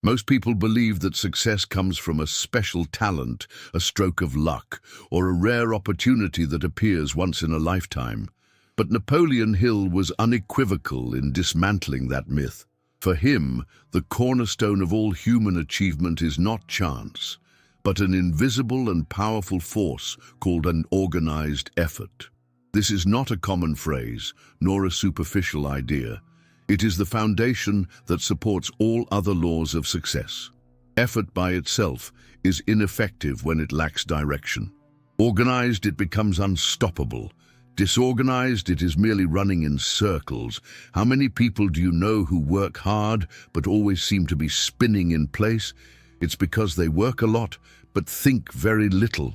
Most people believe that success comes from a special talent, a stroke of luck, or a rare opportunity that appears once in a lifetime. But Napoleon Hill was unequivocal in dismantling that myth. For him, the cornerstone of all human achievement is not chance, but an invisible and powerful force called an organized effort. This is not a common phrase, nor a superficial idea. It is the foundation that supports all other laws of success. Effort by itself is ineffective when it lacks direction. Organized, it becomes unstoppable. Disorganized, it is merely running in circles. How many people do you know who work hard but always seem to be spinning in place? It's because they work a lot but think very little.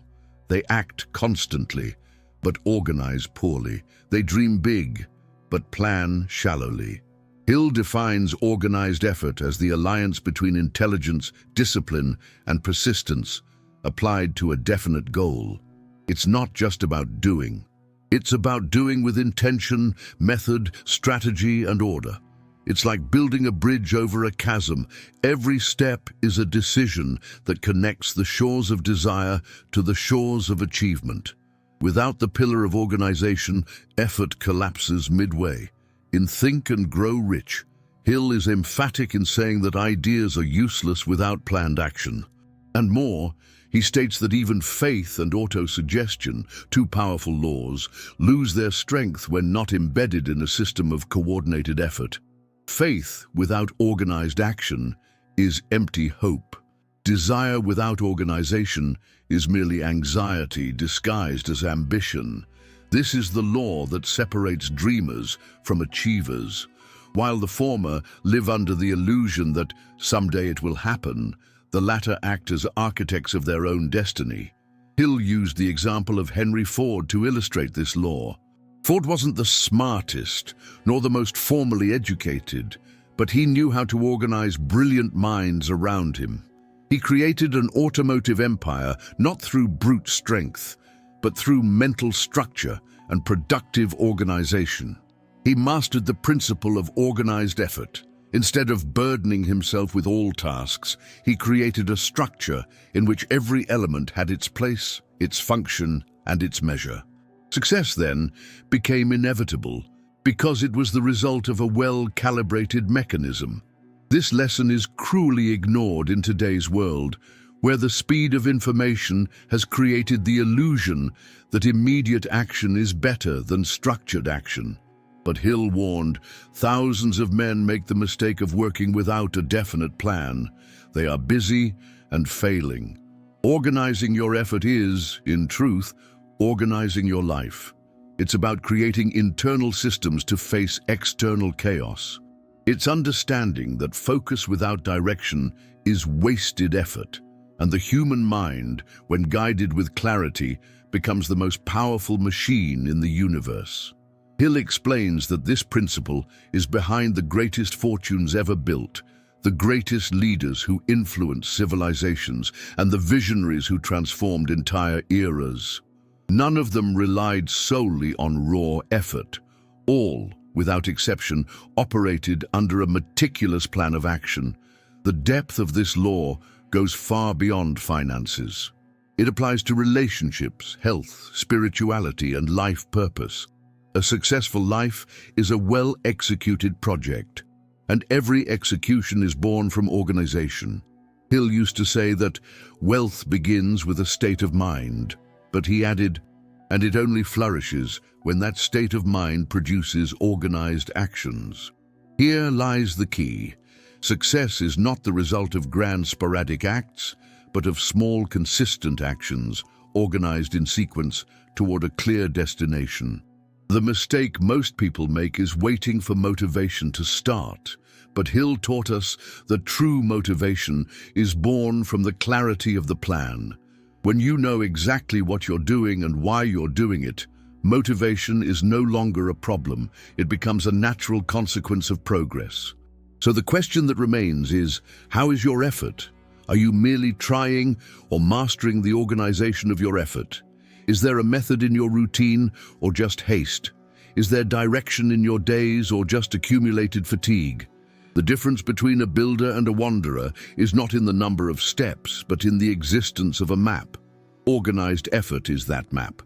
They act constantly but organize poorly. They dream big but plan shallowly. Hill defines organized effort as the alliance between intelligence, discipline, and persistence applied to a definite goal. It's not just about doing. It's about doing with intention, method, strategy, and order. It's like building a bridge over a chasm. Every step is a decision that connects the shores of desire to the shores of achievement. Without the pillar of organization, effort collapses midway. In Think and Grow Rich, Hill is emphatic in saying that ideas are useless without planned action. And more, he states that even faith and autosuggestion, two powerful laws, lose their strength when not embedded in a system of coordinated effort. Faith without organized action is empty hope. Desire without organization is merely anxiety disguised as ambition. This is the law that separates dreamers from achievers. While the former live under the illusion that someday it will happen, the latter act as architects of their own destiny. Hill used the example of Henry Ford to illustrate this law. Ford wasn't the smartest, nor the most formally educated, but he knew how to organize brilliant minds around him. He created an automotive empire not through brute strength, but through mental structure and productive organization. He mastered the principle of organized effort. Instead of burdening himself with all tasks, he created a structure in which every element had its place, its function, and its measure. Success, then, became inevitable because it was the result of a well-calibrated mechanism. This lesson is cruelly ignored in today's world, where the speed of information has created the illusion that immediate action is better than structured action. But Hill warned, thousands of men make the mistake of working without a definite plan. They are busy and failing. Organizing your effort is, in truth, organizing your life. It's about creating internal systems to face external chaos. It's understanding that focus without direction is wasted effort, and the human mind, when guided with clarity, becomes the most powerful machine in the universe. Hill explains that this principle is behind the greatest fortunes ever built, the greatest leaders who influenced civilizations, and the visionaries who transformed entire eras. None of them relied solely on raw effort. All, without exception, operated under a meticulous plan of action. The depth of this law goes far beyond finances. It applies to relationships, health, spirituality, and life purpose. A successful life is a well-executed project, and every execution is born from organization. Hill used to say that wealth begins with a state of mind, but he added, and it only flourishes when that state of mind produces organized actions. Here lies the key. Success is not the result of grand sporadic acts, but of small, consistent actions, organized in sequence toward a clear destination. The mistake most people make is waiting for motivation to start, but Hill taught us that true motivation is born from the clarity of the plan. When you know exactly what you're doing and why you're doing it, motivation is no longer a problem. It becomes a natural consequence of progress. So the question that remains is, how is your effort? Are you merely trying or mastering the organization of your effort? Is there a method in your routine or just haste? Is there direction in your days or just accumulated fatigue? The difference between a builder and a wanderer is not in the number of steps, but in the existence of a map. Organized effort is that map,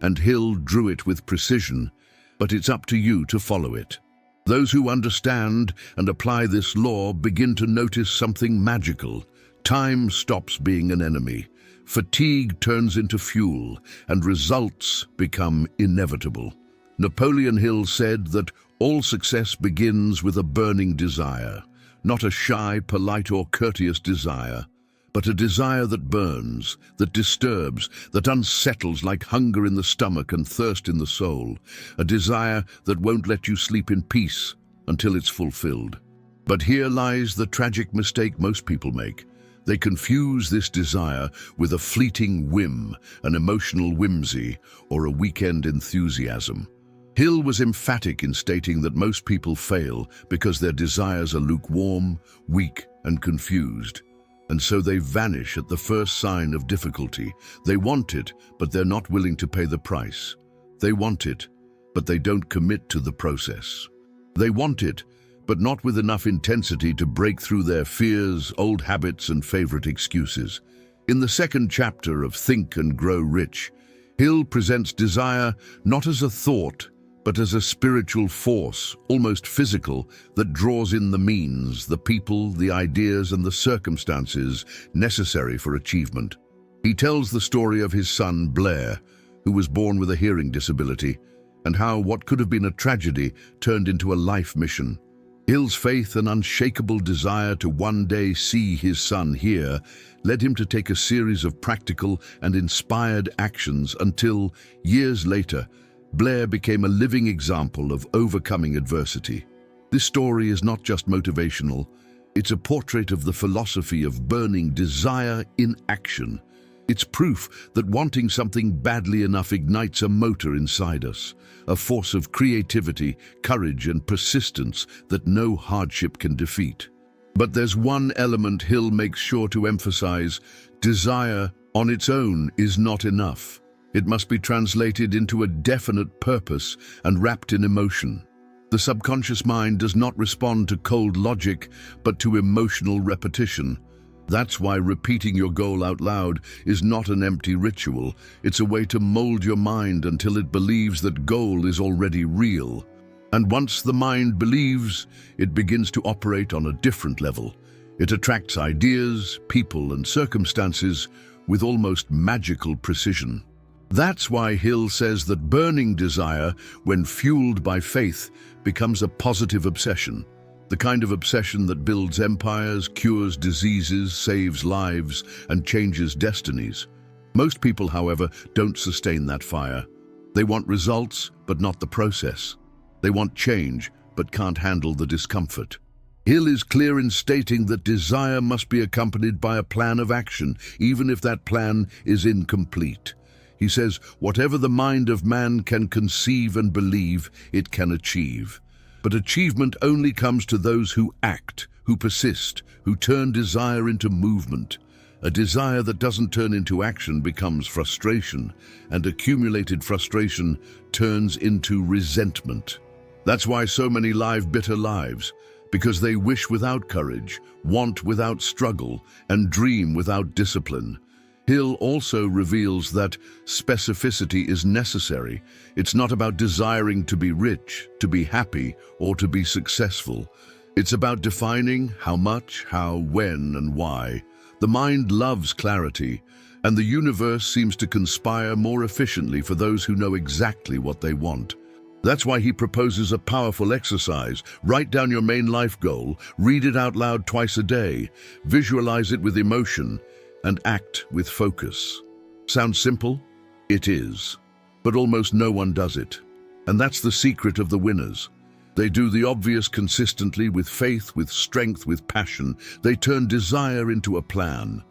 and Hill drew it with precision, but it's up to you to follow it. Those who understand and apply this law begin to notice something magical. Time stops being an enemy, fatigue turns into fuel, and results become inevitable. Napoleon Hill said that all success begins with a burning desire, not a shy, polite, or courteous desire, but a desire that burns, that disturbs, that unsettles like hunger in the stomach and thirst in the soul, a desire that won't let you sleep in peace until it's fulfilled. But here lies the tragic mistake most people make. They confuse this desire with a fleeting whim, an emotional whimsy, or a weekend enthusiasm. Hill was emphatic in stating that most people fail because their desires are lukewarm, weak, and confused. And so they vanish at the first sign of difficulty. They want it, but they're not willing to pay the price. They want it, but they don't commit to the process. They want it, but not with enough intensity to break through their fears, old habits, and favorite excuses. In the second chapter of Think and Grow Rich, Hill presents desire not as a thought, but as a spiritual force, almost physical, that draws in the means, the people, the ideas, and the circumstances necessary for achievement. He tells the story of his son, Blair, who was born with a hearing disability, and how what could have been a tragedy turned into a life mission. Hill's faith and unshakable desire to one day see his son hear led him to take a series of practical and inspired actions until, years later, Blair became a living example of overcoming adversity. This story is not just motivational, it's a portrait of the philosophy of burning desire in action. It's proof that wanting something badly enough ignites a motor inside us, a force of creativity, courage, and persistence that no hardship can defeat. But there's one element Hill makes sure to emphasize: desire on its own is not enough. It must be translated into a definite purpose and wrapped in emotion. The subconscious mind does not respond to cold logic, but to emotional repetition. That's why repeating your goal out loud is not an empty ritual. It's a way to mold your mind until it believes that goal is already real. And once the mind believes, it begins to operate on a different level. It attracts ideas, people, and circumstances with almost magical precision. That's why Hill says that burning desire, when fueled by faith, becomes a positive obsession. The kind of obsession that builds empires, cures diseases, saves lives, and changes destinies. Most people, however, don't sustain that fire. They want results, but not the process. They want change, but can't handle the discomfort. Hill is clear in stating that desire must be accompanied by a plan of action, even if that plan is incomplete. He says, whatever the mind of man can conceive and believe, it can achieve. But achievement only comes to those who act, who persist, who turn desire into movement. A desire that doesn't turn into action becomes frustration, and accumulated frustration turns into resentment. That's why so many live bitter lives, because they wish without courage, want without struggle, and dream without discipline. Hill also reveals that specificity is necessary. It's not about desiring to be rich, to be happy, or to be successful. It's about defining how much, how, when, and why. The mind loves clarity, and the universe seems to conspire more efficiently for those who know exactly what they want. That's why he proposes a powerful exercise. Write down your main life goal, read it out loud twice a day, visualize it with emotion, and act with focus. Sounds simple? It is. But almost no one does it. And that's the secret of the winners. They do the obvious consistently, with faith, with strength, with passion. They turn desire into a plan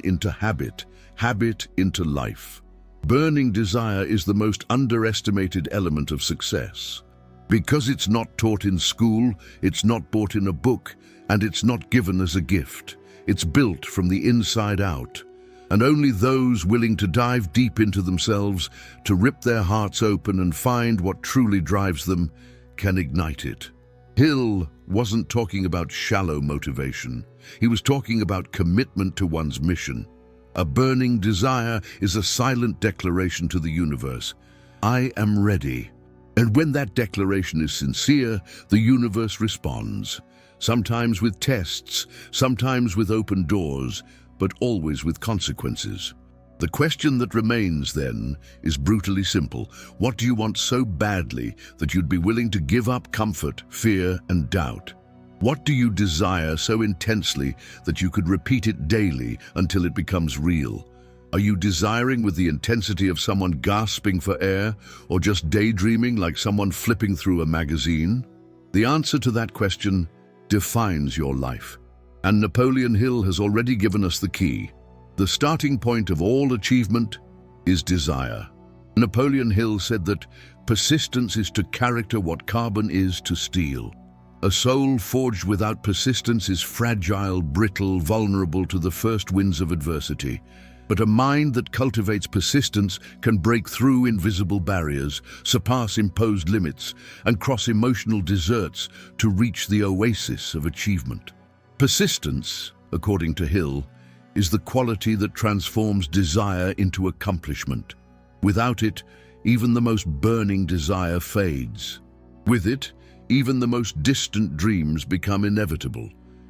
into habit, habit into life. Burning desire is the most underestimated element of success. Because it's not taught in school, it's not bought in a book, and it's not given as a gift. It's built from the inside out, and only those willing to dive deep into themselves, to rip their hearts open and find what truly drives them, can ignite it. Hill wasn't talking about shallow motivation. He was talking about commitment to one's mission. A burning desire is a silent declaration to the universe. I am ready. And when that declaration is sincere, the universe responds. Sometimes with tests, sometimes with open doors, but always with consequences. The question that remains, then, is brutally simple. What do you want so badly that you'd be willing to give up comfort, fear, and doubt? What do you desire so intensely that you could repeat it daily until it becomes real? Are you desiring with the intensity of someone gasping for air, or just daydreaming like someone flipping through a magazine? The answer to that question defines your life. And Napoleon Hill has already given us the key. The starting point of all achievement is desire. Napoleon Hill said that persistence is to character what carbon is to steel. A soul forged without persistence is fragile, brittle, vulnerable to the first winds of adversity. But a mind that cultivates persistence can break through invisible barriers, surpass imposed limits, and cross emotional deserts to reach the oasis of achievement. Persistence, according to Hill, is the quality that transforms desire into accomplishment. Without it, even the most burning desire fades. With it, even the most distant dreams become inevitable.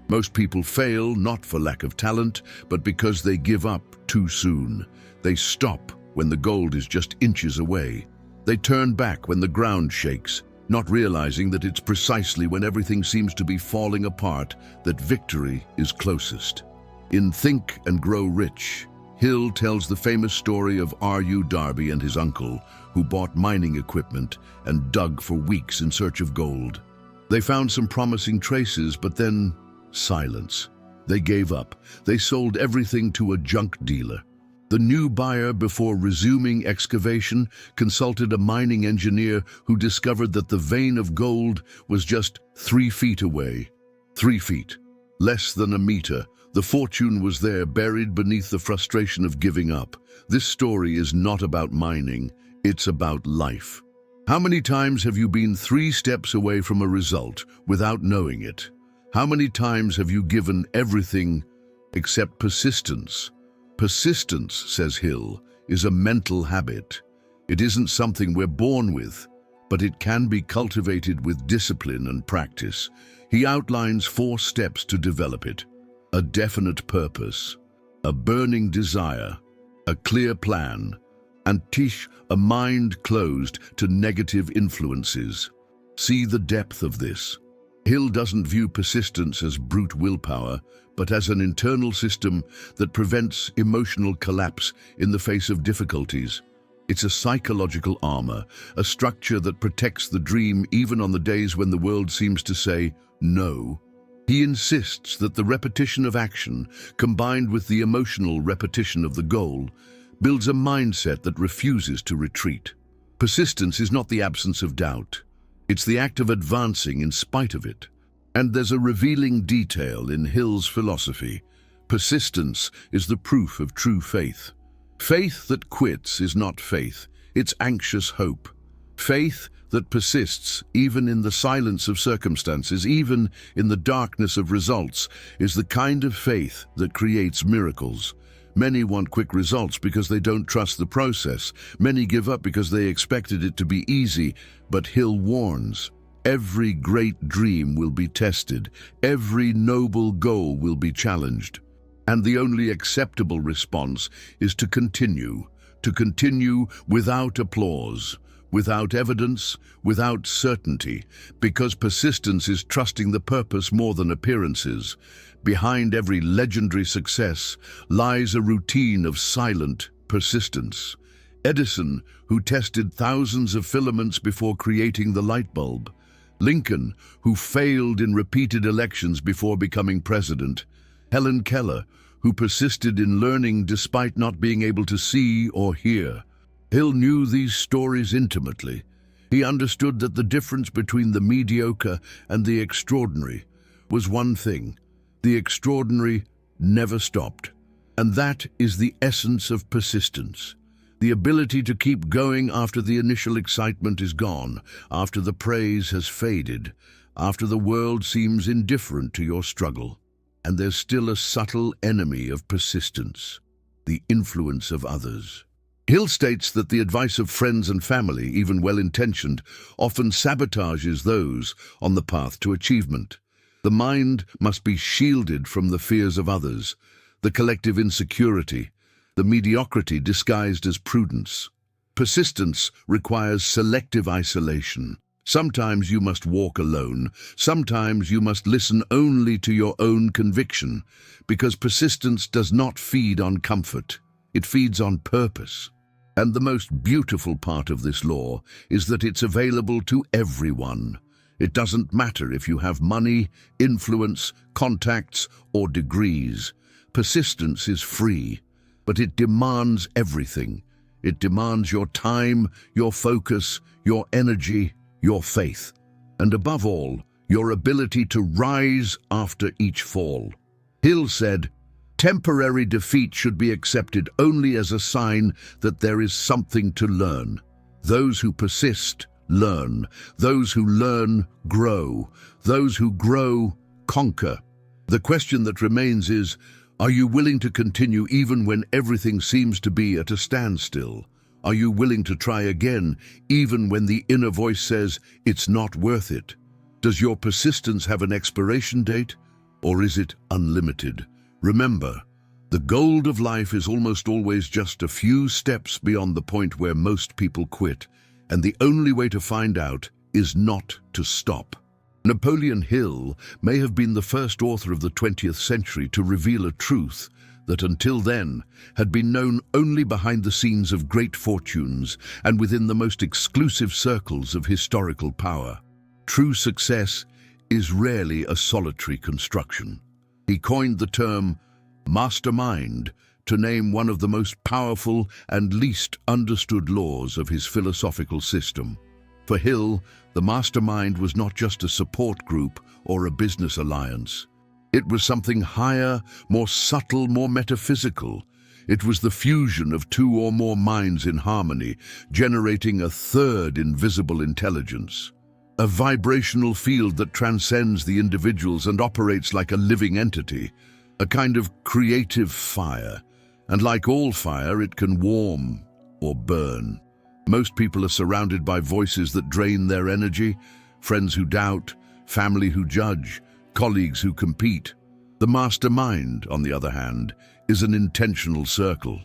Most people fail not for lack of talent, but because they give up too soon. They stop when the goal is just inches away. They turn back when the ground shakes, not realizing that it's precisely when everything seems to be falling apart that victory is closest. In Think and Grow Rich, Hill tells the famous story of R.U. Darby and his uncle, who bought mining equipment and dug for weeks in search of gold. They found some promising traces, but then silence. They gave up. They sold everything to a junk dealer. The new buyer, before resuming excavation, consulted a mining engineer who discovered that the vein of gold was just 3 feet away. 3 feet. Less than a meter. The fortune was there, buried beneath the frustration of giving up. This story is not about mining, it's about life. How many times have you been 3 steps away from a result without knowing it? How many times have you given everything except persistence? Persistence, says Hill, is a mental habit. It isn't something we're born with, but it can be cultivated with discipline and practice. He outlines 4 steps to develop it. A definite purpose, a burning desire, a clear plan, and a mind closed to negative influences. See the depth of this. Hill doesn't view persistence as brute willpower, but as an internal system that prevents emotional collapse in the face of difficulties. It's a psychological armor, a structure that protects the dream even on the days when the world seems to say no. He insists that the repetition of action, combined with the emotional repetition of the goal, builds a mindset that refuses to retreat. Persistence is not the absence of doubt. It's the act of advancing in spite of it. And there's a revealing detail in Hill's philosophy. Persistence is the proof of true faith. Faith that quits is not faith, it's anxious hope. Faith that persists, even in the silence of circumstances, even in the darkness of results, is the kind of faith that creates miracles. Many want quick results because they don't trust the process. Many give up because they expected it to be easy. But Hill warns, every great dream will be tested. Every noble goal will be challenged. And the only acceptable response is to continue without applause, without evidence, without certainty, because persistence is trusting the purpose more than appearances. Behind every legendary success lies a routine of silent persistence. Edison, who tested thousands of filaments before creating the light bulb. Lincoln, who failed in repeated elections before becoming president. Helen Keller, who persisted in learning despite not being able to see or hear. Hill knew these stories intimately. He understood that the difference between the mediocre and the extraordinary was one thing: the extraordinary never stopped. And that is the essence of persistence. The ability to keep going after the initial excitement is gone, after the praise has faded, after the world seems indifferent to your struggle. And there's still a subtle enemy of persistence: the influence of others. Hill states that the advice of friends and family, even well-intentioned, often sabotages those on the path to achievement. The mind must be shielded from the fears of others, the collective insecurity, the mediocrity disguised as prudence. Persistence requires selective isolation. Sometimes you must walk alone. Sometimes you must listen only to your own conviction, because persistence does not feed on comfort. It feeds on purpose. And the most beautiful part of this law is that it's available to everyone. It doesn't matter if you have money, influence, contacts, or degrees. Persistence is free, but it demands everything. It demands your time, your focus, your energy, your faith, and above all, your ability to rise after each fall. Hill said, "Temporary defeat should be accepted only as a sign that there is something to learn. Those who persist, learn. Those who learn, grow. Those who grow, conquer." The question that remains is, are you willing to continue even when everything seems to be at a standstill? Are you willing to try again, even when the inner voice says it's not worth it? Does your persistence have an expiration date, or is it unlimited? Remember, the goal of life is almost always just a few steps beyond the point where most people quit, and the only way to find out is not to stop. Napoleon Hill may have been the first author of the 20th century to reveal a truth that until then had been known only behind the scenes of great fortunes and within the most exclusive circles of historical power. True success is rarely a solitary construction. He coined the term mastermind to name one of the most powerful and least understood laws of his philosophical system. For Hill, the mastermind was not just a support group or a business alliance. It was something higher, more subtle, more metaphysical. It was the fusion of two or more minds in harmony, generating a third invisible intelligence. A vibrational field that transcends the individuals and operates like a living entity, a kind of creative fire. And like all fire, it can warm or burn. Most people are surrounded by voices that drain their energy: friends who doubt, family who judge, colleagues who compete. The mastermind, on the other hand, is an intentional circle.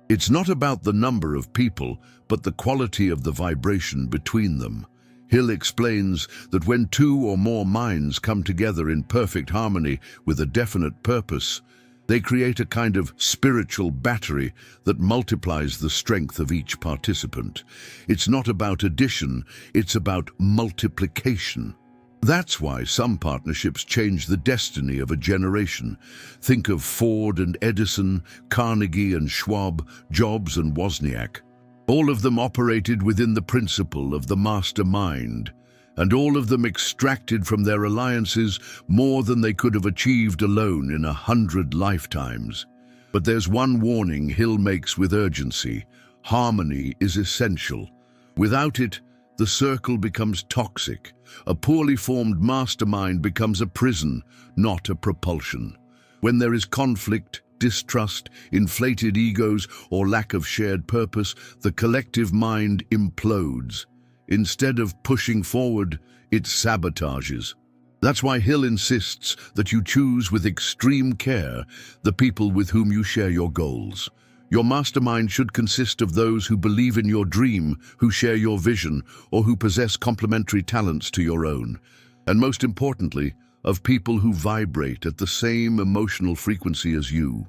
It's not about the number of people, but the quality of the vibration between them. Hill explains that when two or more minds come together in perfect harmony with a definite purpose, they create a kind of spiritual battery that multiplies the strength of each participant. It's not about addition, it's about multiplication. That's why some partnerships change the destiny of a generation. Think of Ford and Edison, Carnegie and Schwab, Jobs and Wozniak. All of them operated within the principle of the mastermind, and all of them extracted from their alliances more than they could have achieved alone in 100 lifetimes. But there's one warning Hill makes with urgency: harmony is essential. Without it, the circle becomes toxic. A poorly formed mastermind becomes a prison, not a propulsion. When there is conflict, distrust, inflated egos, or lack of shared purpose, the collective mind implodes. Instead of pushing forward, it sabotages. That's why Hill insists that you choose with extreme care the people with whom you share your goals. Your mastermind should consist of those who believe in your dream, who share your vision, or who possess complementary talents to your own. And most importantly, of people who vibrate at the same emotional frequency as you.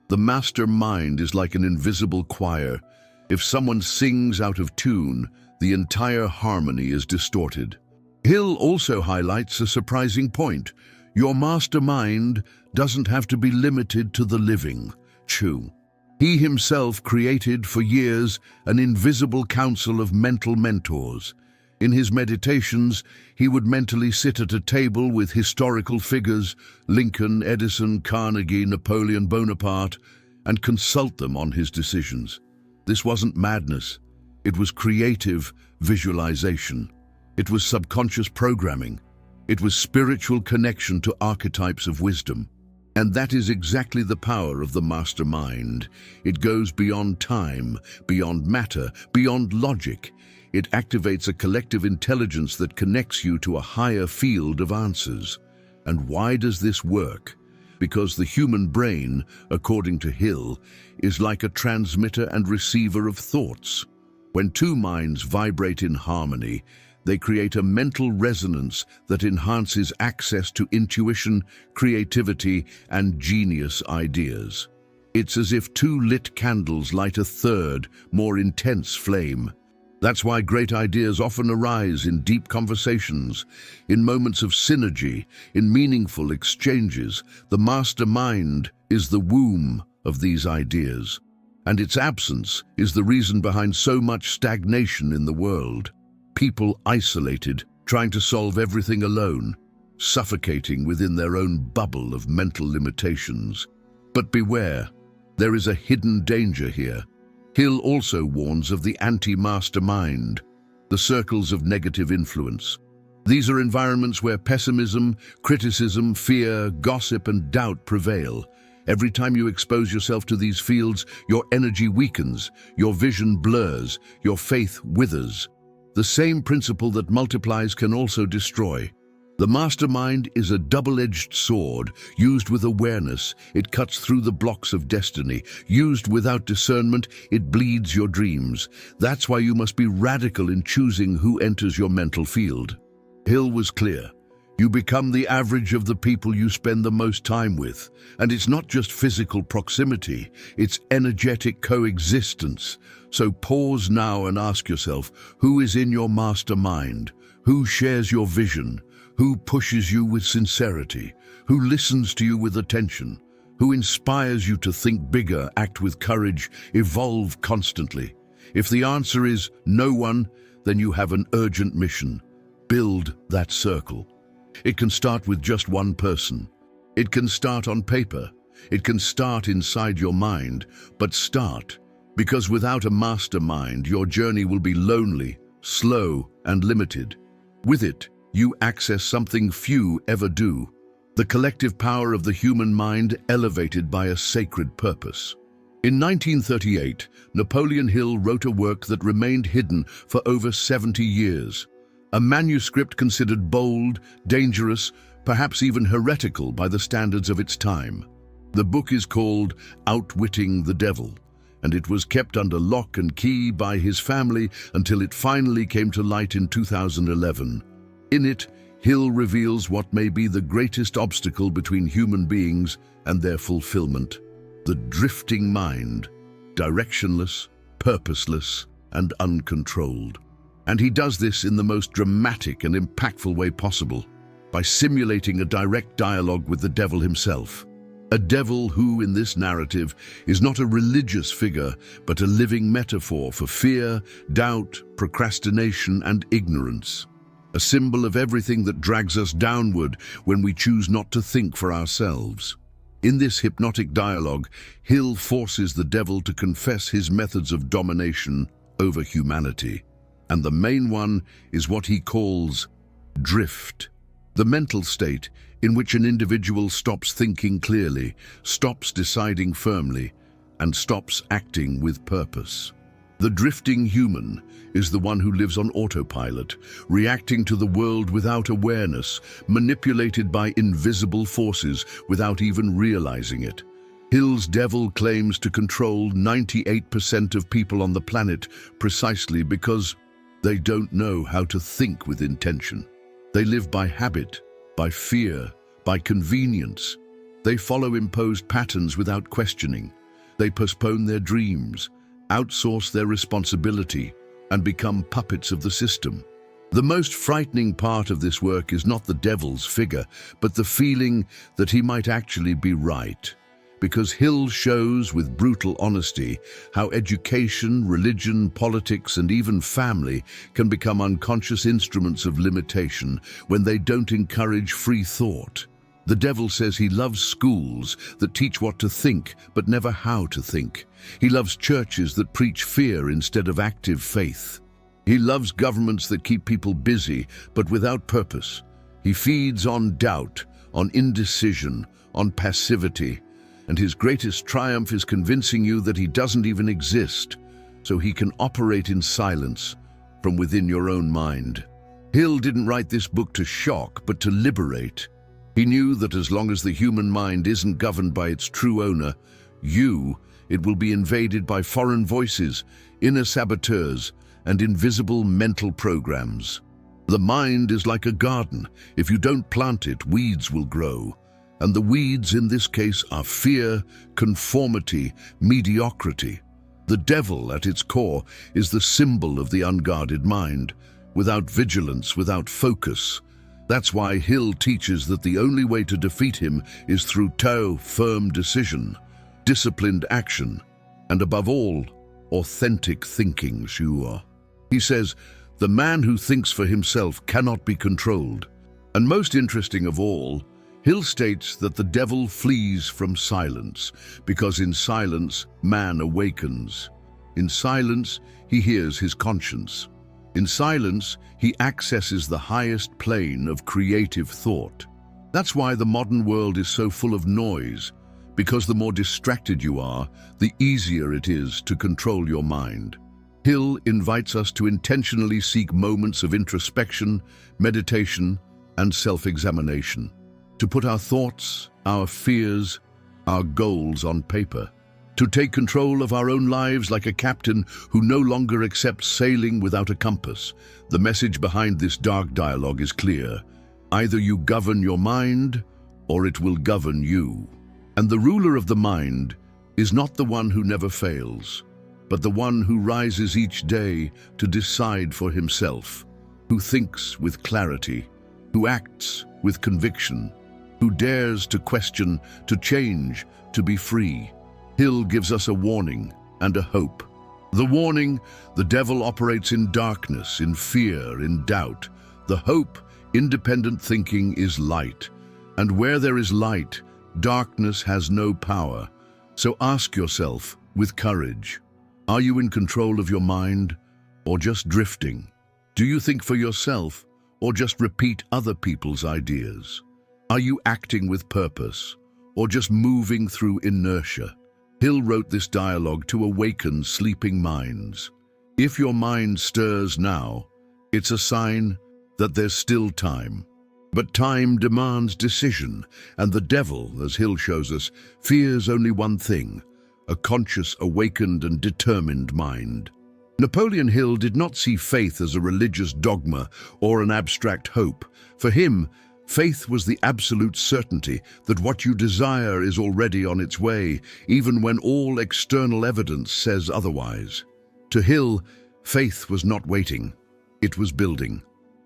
The mastermind is like an invisible choir. If someone sings out of tune, the entire harmony is distorted. Hill also highlights a surprising point. Your mastermind doesn't have to be limited to the living. True. He himself created for years an invisible council of mental mentors. In his meditations, he would mentally sit at a table with historical figures, Lincoln, Edison, Carnegie, Napoleon Bonaparte, and consult them on his decisions. This wasn't madness. It was creative visualization. It was subconscious programming. It was spiritual connection to archetypes of wisdom. And that is exactly the power of the mastermind. It goes beyond time, beyond matter, beyond logic. It activates a collective intelligence that connects you to a higher field of answers. And why does this work? Because the human brain, according to Hill, is like a transmitter and receiver of thoughts. When two minds vibrate in harmony, they create a mental resonance that enhances access to intuition, creativity, and genius ideas. It's as if two lit candles light a third, more intense flame. That's why great ideas often arise in deep conversations, in moments of synergy, in meaningful exchanges. The mastermind is the womb of these ideas, and its absence is the reason behind so much stagnation in the world. People isolated, trying to solve everything alone, suffocating within their own bubble of mental limitations. But beware, there is a hidden danger here. Hill also warns of the anti-mastermind, the circles of negative influence. These are environments where pessimism, criticism, fear, gossip, and doubt prevail. Every time you expose yourself to these fields, your energy weakens, your vision blurs, your faith withers. The same principle that multiplies can also destroy. The mastermind is a double-edged sword. Used with awareness, it cuts through the blocks of destiny. Used without discernment, it bleeds your dreams. That's why you must be radical in choosing who enters your mental field. Hill was clear. You become the average of the people you spend the most time with. And it's not just physical proximity, it's energetic coexistence. So pause now and ask yourself, who is in your mastermind? Who shares your vision? Who pushes you with sincerity? Who listens to you with attention? Who inspires you to think bigger, act with courage, evolve constantly? If the answer is no one, then you have an urgent mission. Build that circle. It can start with just one person. It can start on paper. It can start inside your mind. But start, because without a mastermind, your journey will be lonely, slow, and limited. With it, you access something few ever do, the collective power of the human mind elevated by a sacred purpose. In 1938, Napoleon Hill wrote a work that remained hidden for over 70 years. A manuscript considered bold, dangerous, perhaps even heretical by the standards of its time. The book is called Outwitting the Devil, and it was kept under lock and key by his family until it finally came to light in 2011. In it, Hill reveals what may be the greatest obstacle between human beings and their fulfillment: the drifting mind, directionless, purposeless, and uncontrolled. And he does this in the most dramatic and impactful way possible, by simulating a direct dialogue with the devil himself. A devil who, in this narrative, is not a religious figure, but a living metaphor for fear, doubt, procrastination, and ignorance. A symbol of everything that drags us downward when we choose not to think for ourselves. In this hypnotic dialogue, Hill forces the devil to confess his methods of domination over humanity. And the main one is what he calls drift, the mental state in which an individual stops thinking clearly, stops deciding firmly, and stops acting with purpose. The drifting human is the one who lives on autopilot, reacting to the world without awareness, manipulated by invisible forces without even realizing it. Hill's devil claims to control 98% of people on the planet precisely because they don't know how to think with intention. They live by habit, by fear, by convenience. They follow imposed patterns without questioning. They postpone their dreams, outsource their responsibility, and become puppets of the system. The most frightening part of this work is not the devil's figure, but the feeling that he might actually be right. Because Hill shows with brutal honesty how education, religion, politics, and even family can become unconscious instruments of limitation when they don't encourage free thought. The devil says he loves schools that teach what to think, but never how to think. He loves churches that preach fear instead of active faith. He loves governments that keep people busy, but without purpose. He feeds on doubt, on indecision, on passivity, and his greatest triumph is convincing you that he doesn't even exist, so he can operate in silence from within your own mind. Hill didn't write this book to shock, but to liberate. He knew that as long as the human mind isn't governed by its true owner, it will be invaded by foreign voices, inner saboteurs, and invisible mental programs. The mind is like a garden. If you don't plant it, weeds will grow. And the weeds in this case are fear, conformity, mediocrity. The devil, at its core, is the symbol of the unguarded mind. Without vigilance, without focus. That's why Hill teaches that the only way to defeat him is through firm decision, disciplined action, and above all, authentic thinking, sure. He says, the man who thinks for himself cannot be controlled. And most interesting of all, Hill states that the devil flees from silence, because in silence, man awakens. In silence, he hears his conscience. In silence, he accesses the highest plane of creative thought. That's why the modern world is so full of noise, because the more distracted you are, the easier it is to control your mind. Hill invites us to intentionally seek moments of introspection, meditation, and self-examination. To put our thoughts, our fears, our goals on paper. To take control of our own lives like a captain who no longer accepts sailing without a compass. The message behind this dark dialogue is clear. Either you govern your mind, or it will govern you. And the ruler of the mind is not the one who never fails, but the one who rises each day to decide for himself, who thinks with clarity, who acts with conviction, who dares to question, to change, to be free. Hill gives us a warning and a hope. The warning, the devil operates in darkness, in fear, in doubt. The hope, independent thinking, is light. And where there is light, darkness has no power. So ask yourself, with courage, are you in control of your mind, or just drifting? Do you think for yourself, or just repeat other people's ideas? Are you acting with purpose, or just moving through inertia? Hill wrote this dialogue to awaken sleeping minds. If your mind stirs now, it's a sign that there's still time. But time demands decision, and the devil, as Hill shows us, fears only one thing: a conscious, awakened, and determined mind. Napoleon Hill did not see faith as a religious dogma or an abstract hope. For him, faith was the absolute certainty that what you desire is already on its way, even when all external evidence says otherwise. To Hill, faith was not waiting, it was building.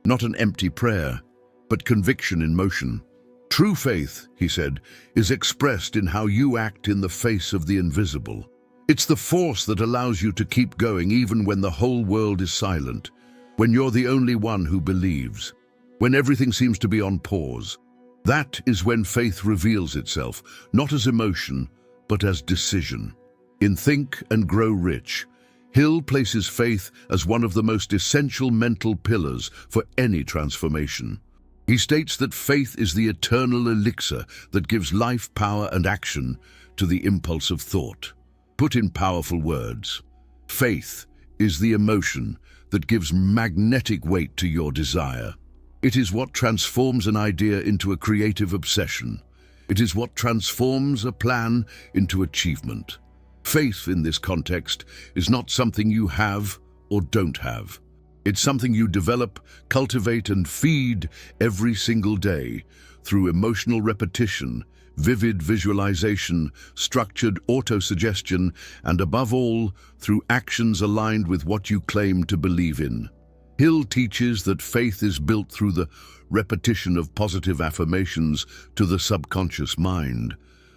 Not an empty prayer, but conviction in motion. True faith, he said, is expressed in how you act in the face of the invisible. It's the force that allows you to keep going even when the whole world is silent, when you're the only one who believes. When everything seems to be on pause. That is when faith reveals itself, not as emotion, but as decision. In Think and Grow Rich, Hill places faith as one of the most essential mental pillars for any transformation. He states that faith is the eternal elixir that gives life, power, and action to the impulse of thought. Put in powerful words, faith is the emotion that gives magnetic weight to your desire. It is what transforms an idea into a creative obsession. It is what transforms a plan into achievement. Faith, in this context, is not something you have or don't have. It's something you develop, cultivate, and feed every single day through emotional repetition, vivid visualization, structured autosuggestion, and above all, through actions aligned with what you claim to believe in. Hill teaches that faith is built through the repetition of positive affirmations to the subconscious mind.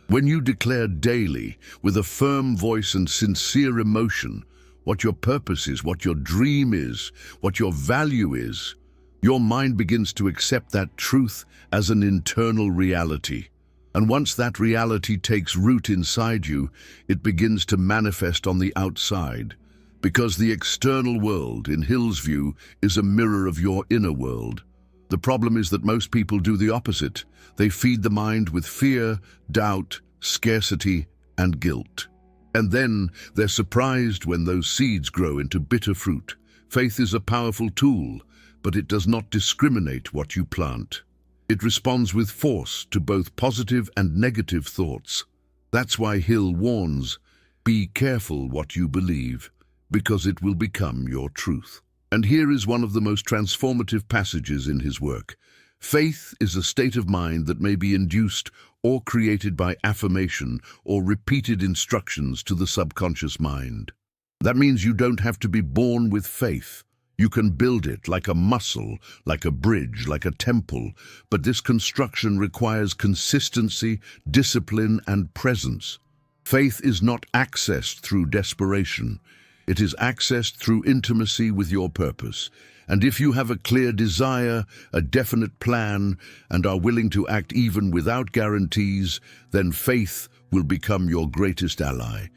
When you declare daily, with a firm voice and sincere emotion, what your purpose is, what your dream is, what your value is, your mind begins to accept that truth as an internal reality. And once that reality takes root inside you, it begins to manifest on the outside. Because the external world, in Hill's view, is a mirror of your inner world. The problem is that most people do the opposite. They feed the mind with fear, doubt, scarcity, and guilt. And then they're surprised when those seeds grow into bitter fruit. Faith is a powerful tool, but it does not discriminate what you plant. It responds with force to both positive and negative thoughts. That's why Hill warns, be careful what you believe, because it will become your truth. And here is one of the most transformative passages in his work. Faith is a state of mind that may be induced or created by affirmation or repeated instructions to the subconscious mind. That means you don't have to be born with faith. You can build it like a muscle, like a bridge, like a temple, but this construction requires consistency, discipline, and presence. Faith is not accessed through desperation. It is accessed through intimacy with your purpose. And if you have a clear desire, a definite plan, and are willing to act even without guarantees, then faith will become your greatest ally.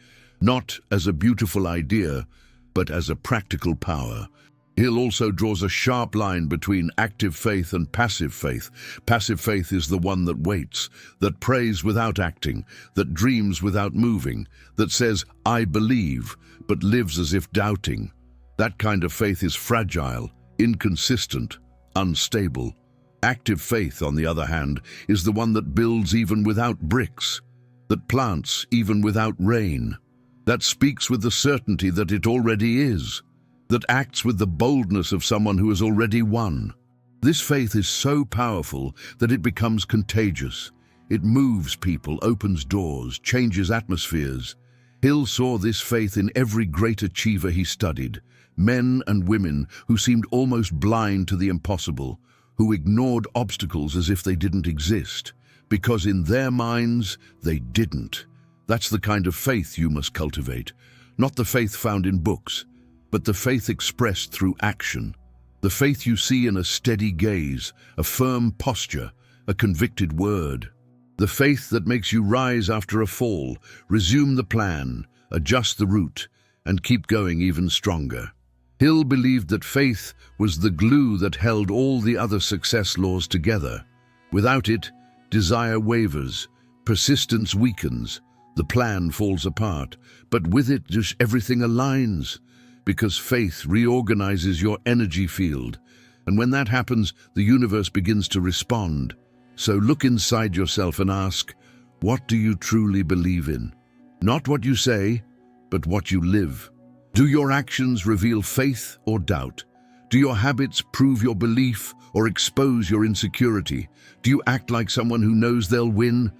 Not as a beautiful idea, but as a practical power. Hill also draws a sharp line between active faith and passive faith. Passive faith is the one that waits, that prays without acting, that dreams without moving, that says, I believe, but lives as if doubting. That kind of faith is fragile, inconsistent, unstable. Active faith, on the other hand, is the one that builds even without bricks, that plants even without rain, that speaks with the certainty that it already is, that acts with the boldness of someone who has already won. This faith is so powerful that it becomes contagious. It moves people, opens doors, changes atmospheres. Hill saw this faith in every great achiever he studied, men and women who seemed almost blind to the impossible, who ignored obstacles as if they didn't exist, because in their minds they didn't. That's the kind of faith you must cultivate, not the faith found in books, but the faith expressed through action. The faith you see in a steady gaze, a firm posture, a convicted word. The faith that makes you rise after a fall, resume the plan, adjust the route, and keep going even stronger. Hill believed that faith was the glue that held all the other success laws together. Without it, desire wavers, persistence weakens, the plan falls apart, but with it just everything aligns, because faith reorganizes your energy field. And when that happens, the universe begins to respond. So look inside yourself and ask, what do you truly believe in? Not what you say, but what you live. Do your actions reveal faith or doubt? Do your habits prove your belief or expose your insecurity? Do you act like someone who knows they'll win,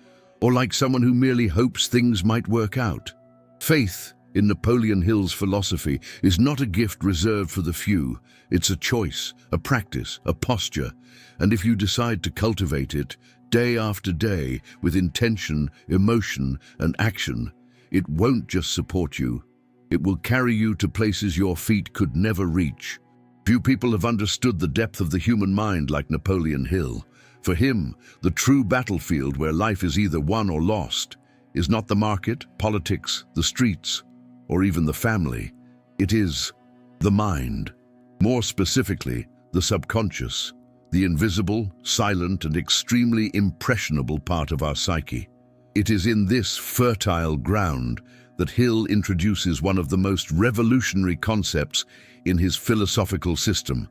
or like someone who merely hopes things might work out? Faith, in Napoleon Hill's philosophy, is not a gift reserved for the few. It's a choice, a practice, a posture. And if you decide to cultivate it, day after day, with intention, emotion, and action, it won't just support you. It will carry you to places your feet could never reach. Few people have understood the depth of the human mind like Napoleon Hill. For him, the true battlefield where life is either won or lost is not the market, politics, the streets, or even the family. It is the mind. More specifically, the subconscious, the invisible, silent, and extremely impressionable part of our psyche. It is in this fertile ground that Hill introduces one of the most revolutionary concepts in his philosophical system,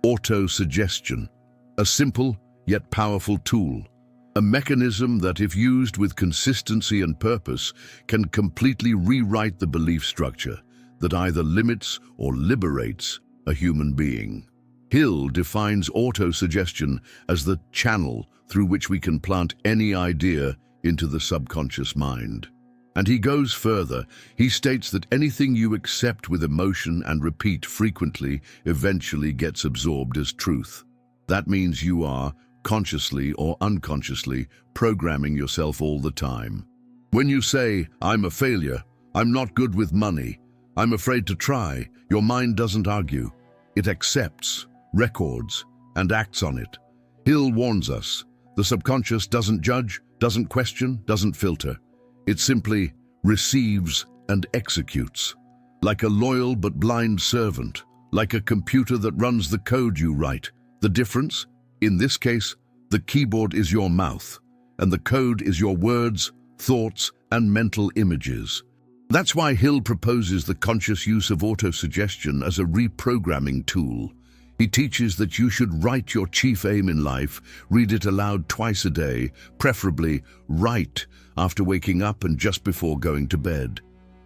autosuggestion, a simple yet powerful tool, a mechanism that, if used with consistency and purpose, can completely rewrite the belief structure that either limits or liberates a human being. Hill defines autosuggestion as the channel through which we can plant any idea into the subconscious mind. And he goes further. He states that anything you accept with emotion and repeat frequently eventually gets absorbed as truth. That means you are, consciously or unconsciously, programming yourself all the time. When you say, I'm a failure, I'm not good with money, I'm afraid to try, your mind doesn't argue. It accepts, records, and acts on it. Hill warns us, the subconscious doesn't judge, doesn't question, doesn't filter. It simply receives and executes. Like a loyal but blind servant, like a computer that runs the code you write. The difference? In this case, the keyboard is your mouth, and the code is your words, thoughts, and mental images. That's why Hill proposes the conscious use of autosuggestion as a reprogramming tool. He teaches that you should write your chief aim in life, read it aloud twice a day, preferably right after waking up and just before going to bed.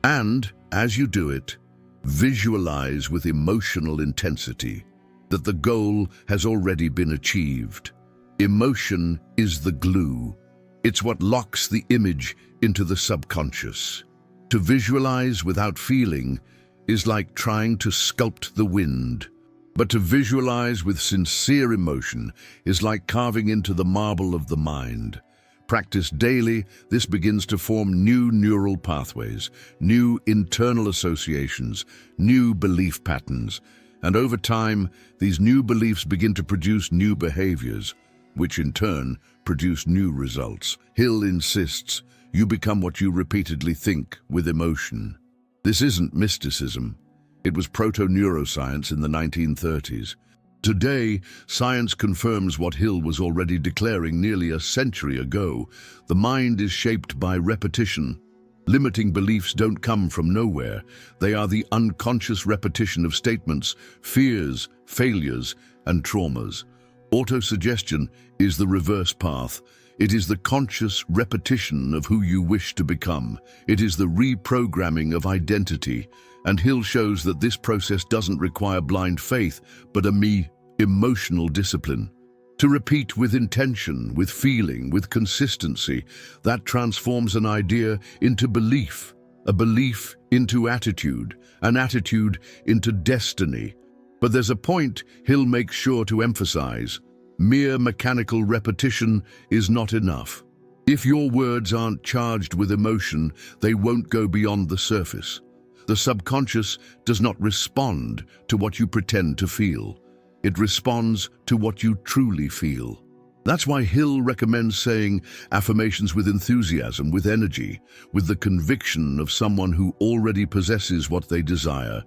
And, as you do it, visualize with emotional intensity that the goal has already been achieved. Emotion is the glue. It's what locks the image into the subconscious. To visualize without feeling is like trying to sculpt the wind. But to visualize with sincere emotion is like carving into the marble of the mind. Practiced daily, this begins to form new neural pathways, new internal associations, new belief patterns. And over time, these new beliefs begin to produce new behaviors, which in turn produce new results. Hill insists you become what you repeatedly think with emotion. This isn't mysticism. It was proto-neuroscience in the 1930s. Today, science confirms what Hill was already declaring nearly a century ago. The mind is shaped by repetition. Limiting beliefs don't come from nowhere. They are the unconscious repetition of statements, fears, failures, and traumas. Autosuggestion is the reverse path. It is the conscious repetition of who you wish to become. It is the reprogramming of identity. And Hill shows that this process doesn't require blind faith, but emotional discipline. To repeat with intention, with feeling, with consistency, that transforms an idea into belief, a belief into attitude, an attitude into destiny. But there's a point Hill makes sure to emphasize. Mere mechanical repetition is not enough. If your words aren't charged with emotion, they won't go beyond the surface. The subconscious does not respond to what you pretend to feel. It responds to what you truly feel. That's why Hill recommends saying affirmations with enthusiasm, with energy, with the conviction of someone who already possesses what they desire.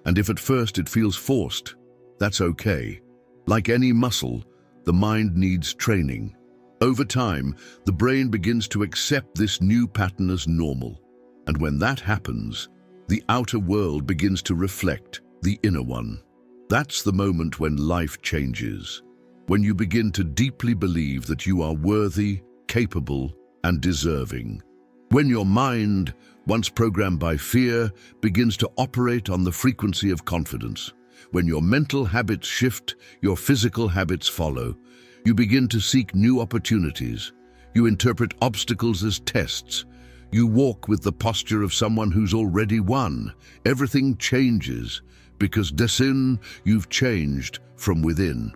And if at first it feels forced, that's okay. Like any muscle, the mind needs training. Over time, the brain begins to accept this new pattern as normal. And when that happens, the outer world begins to reflect the inner one. That's the moment when life changes, when you begin to deeply believe that you are worthy, capable, and deserving. When your mind, once programmed by fear, begins to operate on the frequency of confidence. When your mental habits shift, your physical habits follow. You begin to seek new opportunities. You interpret obstacles as tests. You walk with the posture of someone who's already won. Everything changes because you've changed from within.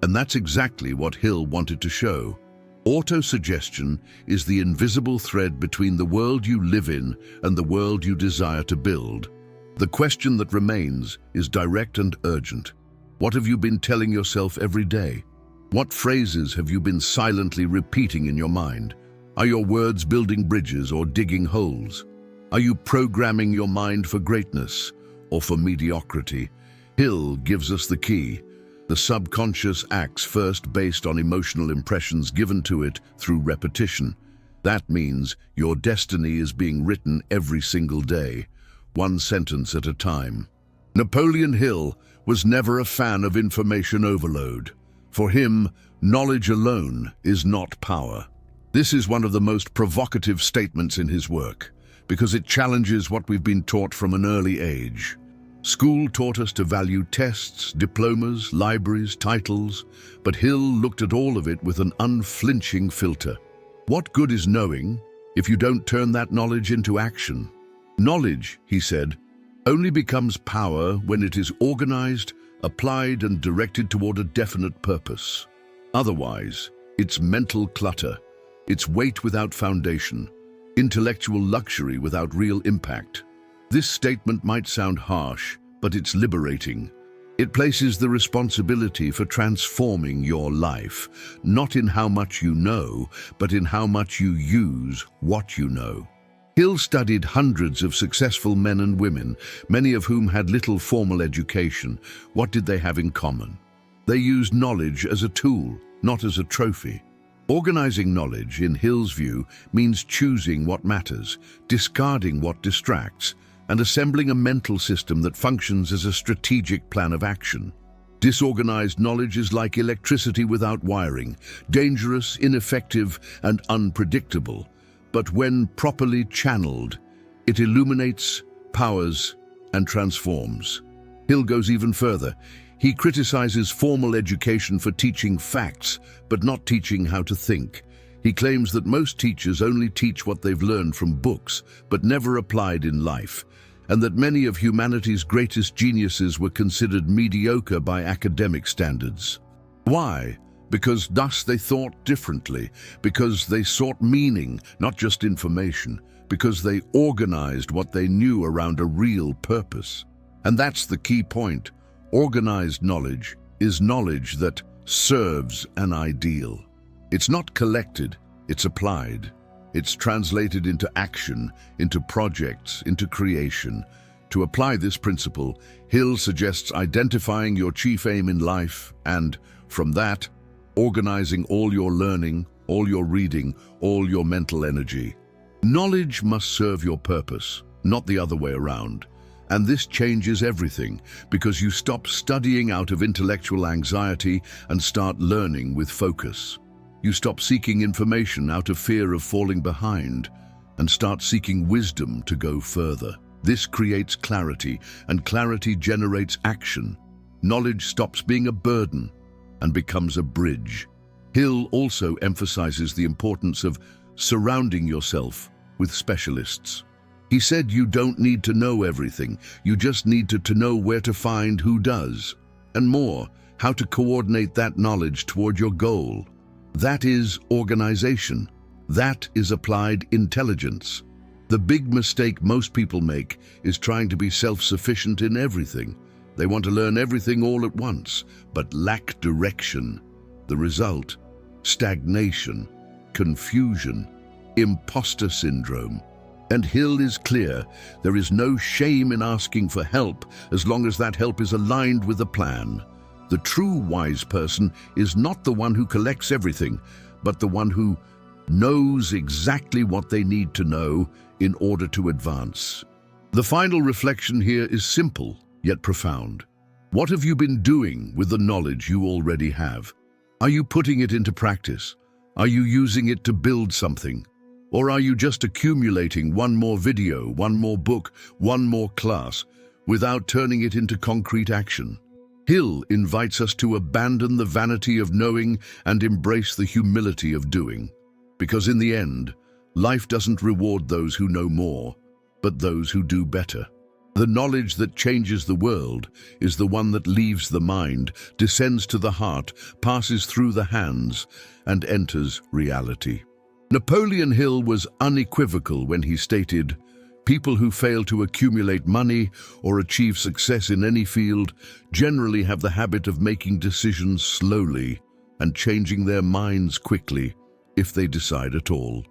And that's exactly what Hill wanted to show. Autosuggestion is the invisible thread between the world you live in and the world you desire to build. The question that remains is direct and urgent. What have you been telling yourself every day? What phrases have you been silently repeating in your mind? Are your words building bridges or digging holes? Are you programming your mind for greatness or for mediocrity? Hill gives us the key. The subconscious acts first based on emotional impressions given to it through repetition. That means your destiny is being written every single day, one sentence at a time. Napoleon Hill was never a fan of information overload. For him, knowledge alone is not power. This is one of the most provocative statements in his work, because it challenges what we've been taught from an early age. School taught us to value tests, diplomas, libraries, titles, but Hill looked at all of it with an unflinching filter. What good is knowing if you don't turn that knowledge into action? Knowledge, he said, only becomes power when it is organized, applied, and directed toward a definite purpose. Otherwise, it's mental clutter, it's weight without foundation, intellectual luxury without real impact. This statement might sound harsh, but it's liberating. It places the responsibility for transforming your life, not in how much you know, but in how much you use what you know. Hill studied hundreds of successful men and women, many of whom had little formal education. What did they have in common? They used knowledge as a tool, not as a trophy. Organizing knowledge, in Hill's view, means choosing what matters, discarding what distracts, and assembling a mental system that functions as a strategic plan of action. Disorganized knowledge is like electricity without wiring, dangerous, ineffective, and unpredictable. But when properly channeled, it illuminates, powers, and transforms. Hill goes even further. He criticizes formal education for teaching facts, but not teaching how to think. He claims that most teachers only teach what they've learned from books, but never applied in life, and that many of humanity's greatest geniuses were considered mediocre by academic standards. Why? Because thus they thought differently, because they sought meaning, not just information, because they organized what they knew around a real purpose. And that's the key point. Organized knowledge is knowledge that serves an ideal. It's not collected, it's applied. It's translated into action, into projects, into creation. To apply this principle, Hill suggests identifying your chief aim in life and, from that, organizing all your learning, all your reading, all your mental energy. Knowledge must serve your purpose, not the other way around. And this changes everything, because you stop studying out of intellectual anxiety and start learning with focus. You stop seeking information out of fear of falling behind and start seeking wisdom to go further. This creates clarity, and clarity generates action. Knowledge stops being a burden and becomes a bridge. Hill also emphasizes the importance of surrounding yourself with specialists. He said you don't need to know everything, you just need to know where to find who does, and more, how to coordinate that knowledge toward your goal. That is organization. That is applied intelligence. The big mistake most people make is trying to be self-sufficient in everything. They want to learn everything all at once, but lack direction. The result? Stagnation, confusion, imposter syndrome. And Hill is clear, there is no shame in asking for help as long as that help is aligned with a plan. The true wise person is not the one who collects everything, but the one who knows exactly what they need to know in order to advance. The final reflection here is simple, yet profound. What have you been doing with the knowledge you already have? Are you putting it into practice? Are you using it to build something? Or are you just accumulating one more video, one more book, one more class, without turning it into concrete action? Hill invites us to abandon the vanity of knowing and embrace the humility of doing. Because in the end, life doesn't reward those who know more, but those who do better. The knowledge that changes the world is the one that leaves the mind, descends to the heart, passes through the hands, and enters reality. Napoleon Hill was unequivocal when he stated, "People who fail to accumulate money or achieve success in any field generally have the habit of making decisions slowly and changing their minds quickly, if they decide at all."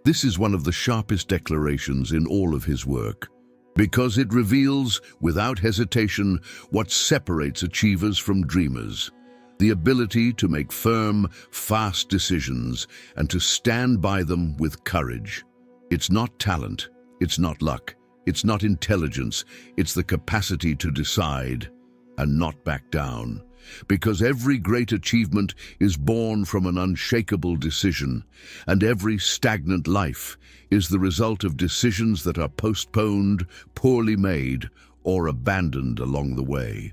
This is one of the sharpest declarations in all of his work, because it reveals, without hesitation, what separates achievers from dreamers. The ability to make firm, fast decisions and to stand by them with courage. It's not talent, it's not luck, it's not intelligence, it's the capacity to decide and not back down. Because every great achievement is born from an unshakable decision, and every stagnant life is the result of decisions that are postponed, poorly made, or abandoned along the way.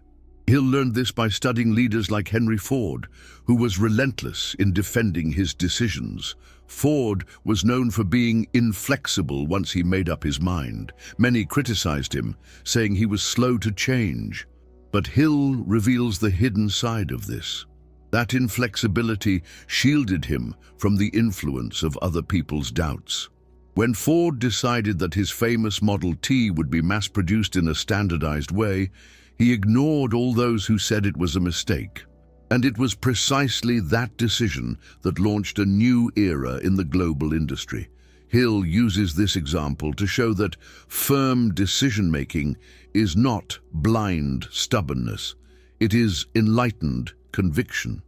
Hill learned this by studying leaders like Henry Ford, who was relentless in defending his decisions. Ford was known for being inflexible once he made up his mind. Many criticized him, saying he was slow to change. But Hill reveals the hidden side of this. That inflexibility shielded him from the influence of other people's doubts. When Ford decided that his famous Model T would be mass-produced in a standardized way, he ignored all those who said it was a mistake. And it was precisely that decision that launched a new era in the global industry. Hill uses this example to show that firm decision-making is not blind stubbornness. It is enlightened conviction.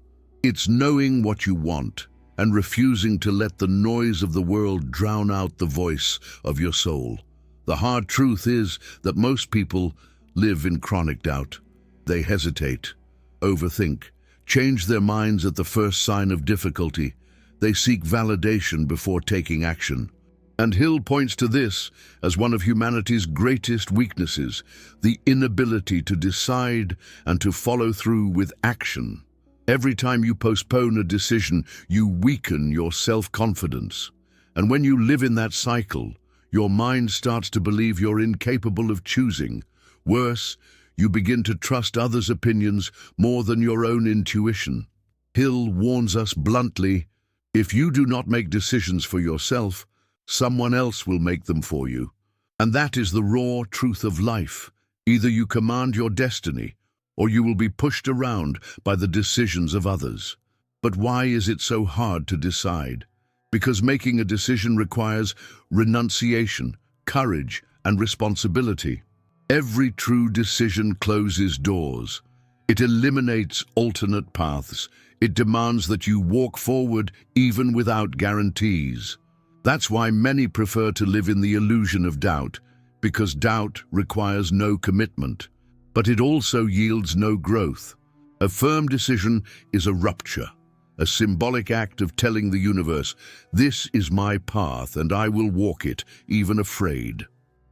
It's knowing what you want and refusing to let the noise of the world drown out the voice of your soul. The hard truth is that most people live in chronic doubt. They hesitate, overthink, change their minds at the first sign of difficulty. They seek validation before taking action. And Hill points to this as one of humanity's greatest weaknesses, the inability to decide and to follow through with action. Every time you postpone a decision, you weaken your self-confidence. And when you live in that cycle, your mind starts to believe you're incapable of choosing. Worse, you begin to trust others' opinions more than your own intuition. Hill warns us bluntly, if you do not make decisions for yourself, someone else will make them for you. And that is the raw truth of life. Either you command your destiny, or you will be pushed around by the decisions of others. But why is it so hard to decide? Because making a decision requires renunciation, courage, and responsibility. Every true decision closes doors. It eliminates alternate paths. It demands that you walk forward even without guarantees. That's why many prefer to live in the illusion of doubt, because doubt requires no commitment. But it also yields no growth. A firm decision is a rupture, a symbolic act of telling the universe, this is my path and I will walk it, even afraid.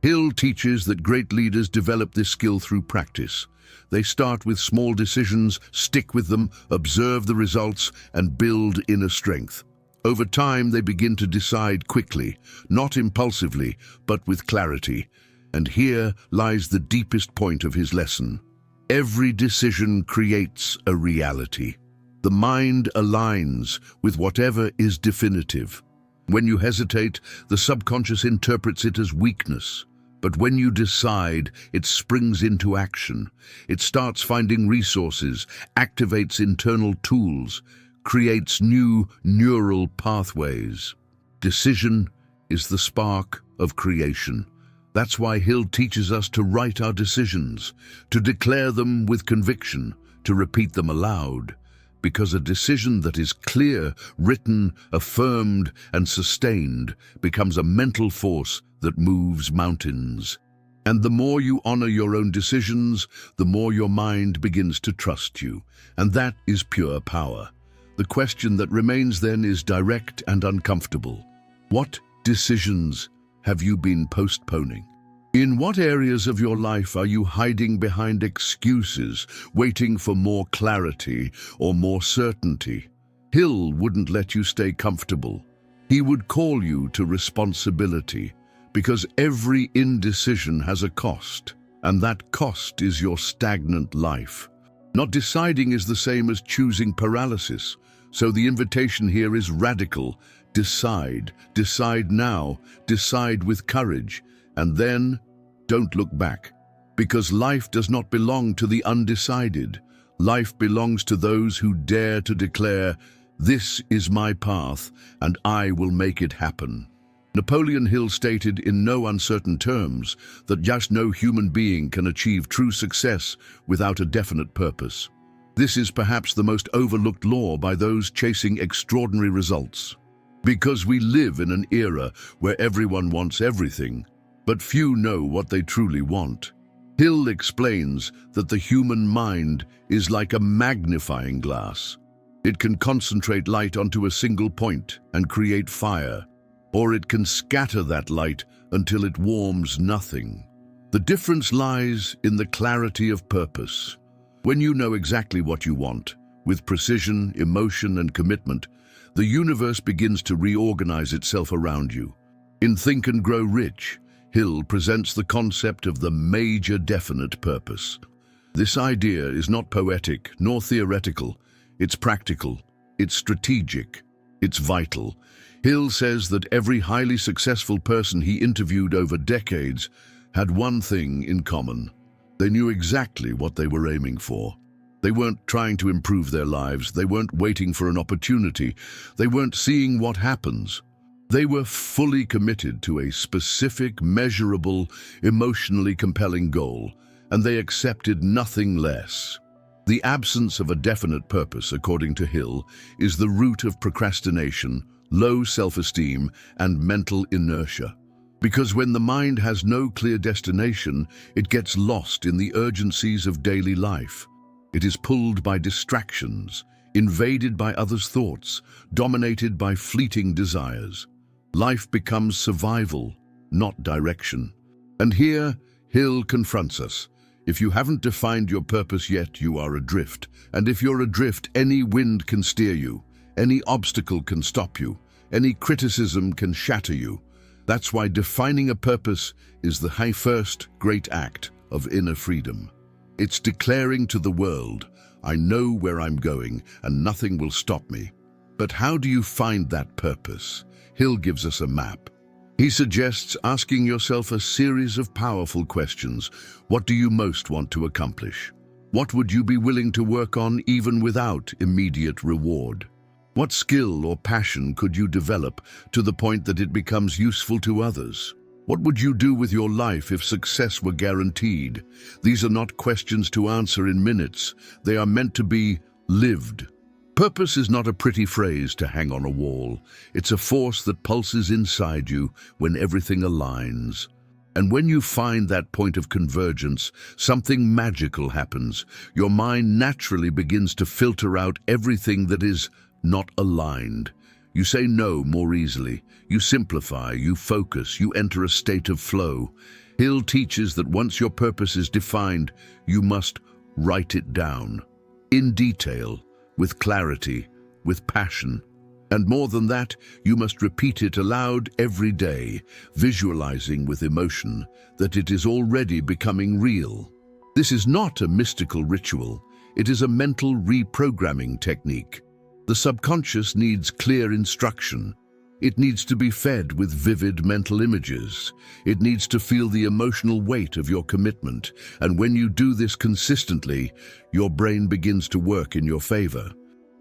Hill teaches that great leaders develop this skill through practice. They start with small decisions, stick with them, observe the results, and build inner strength. Over time, they begin to decide quickly, not impulsively, but with clarity. And here lies the deepest point of his lesson. Every decision creates a reality. The mind aligns with whatever is definitive. When you hesitate, the subconscious interprets it as weakness. But when you decide, it springs into action. It starts finding resources, activates internal tools, creates new neural pathways. Decision is the spark of creation. That's why Hill teaches us to write our decisions, to declare them with conviction, to repeat them aloud. Because a decision that is clear, written, affirmed, and sustained becomes a mental force that moves mountains. And the more you honor your own decisions, the more your mind begins to trust you. And that is pure power. The question that remains then is direct and uncomfortable. What decisions have you been postponing? In what areas of your life are you hiding behind excuses, waiting for more clarity or more certainty? Hill wouldn't let you stay comfortable. He would call you to responsibility, because every indecision has a cost, and that cost is your stagnant life. Not deciding is the same as choosing paralysis, so the invitation here is radical. Decide, decide now, decide with courage, and then don't look back. Because life does not belong to the undecided. Life belongs to those who dare to declare, this is my path, and I will make it happen. Napoleon Hill stated in no uncertain terms that just no human being can achieve true success without a definite purpose. This is perhaps the most overlooked law by those chasing extraordinary results. Because we live in an era where everyone wants everything, but few know what they truly want. Hill explains that the human mind is like a magnifying glass. It can concentrate light onto a single point and create fire, or it can scatter that light until it warms nothing. The difference lies in the clarity of purpose. When you know exactly what you want, with precision, emotion, and commitment, the universe begins to reorganize itself around you. In Think and Grow Rich, Hill presents the concept of the major definite purpose. This idea is not poetic nor theoretical. It's practical, it's strategic, it's vital. Hill says that every highly successful person he interviewed over decades had one thing in common. They knew exactly what they were aiming for. They weren't trying to improve their lives. They weren't waiting for an opportunity. They weren't seeing what happens. They were fully committed to a specific, measurable, emotionally compelling goal, and they accepted nothing less. The absence of a definite purpose, according to Hill, is the root of procrastination, low self-esteem, and mental inertia. Because when the mind has no clear destination, it gets lost in the urgencies of daily life. It is pulled by distractions, invaded by others' thoughts, dominated by fleeting desires. Life becomes survival, not direction. And here, Hill confronts us. If you haven't defined your purpose yet, you are adrift. And if you're adrift, any wind can steer you, any obstacle can stop you, any criticism can shatter you. That's why defining a purpose is the first great act of inner freedom. It's declaring to the world, I know where I'm going and nothing will stop me. But how do you find that purpose? Hill gives us a map. He suggests asking yourself a series of powerful questions. What do you most want to accomplish? What would you be willing to work on even without immediate reward? What skill or passion could you develop to the point that it becomes useful to others? What would you do with your life if success were guaranteed? These are not questions to answer in minutes. They are meant to be lived. Purpose is not a pretty phrase to hang on a wall. It's a force that pulses inside you when everything aligns. And when you find that point of convergence, something magical happens. Your mind naturally begins to filter out everything that is not aligned. You say no more easily. You simplify, you focus, you enter a state of flow. Hill teaches that once your purpose is defined, you must write it down. In detail, with clarity, with passion. And more than that, you must repeat it aloud every day, visualizing with emotion that it is already becoming real. This is not a mystical ritual. It is a mental reprogramming technique. The subconscious needs clear instruction. It needs to be fed with vivid mental images. It needs to feel the emotional weight of your commitment. And when you do this consistently, your brain begins to work in your favor.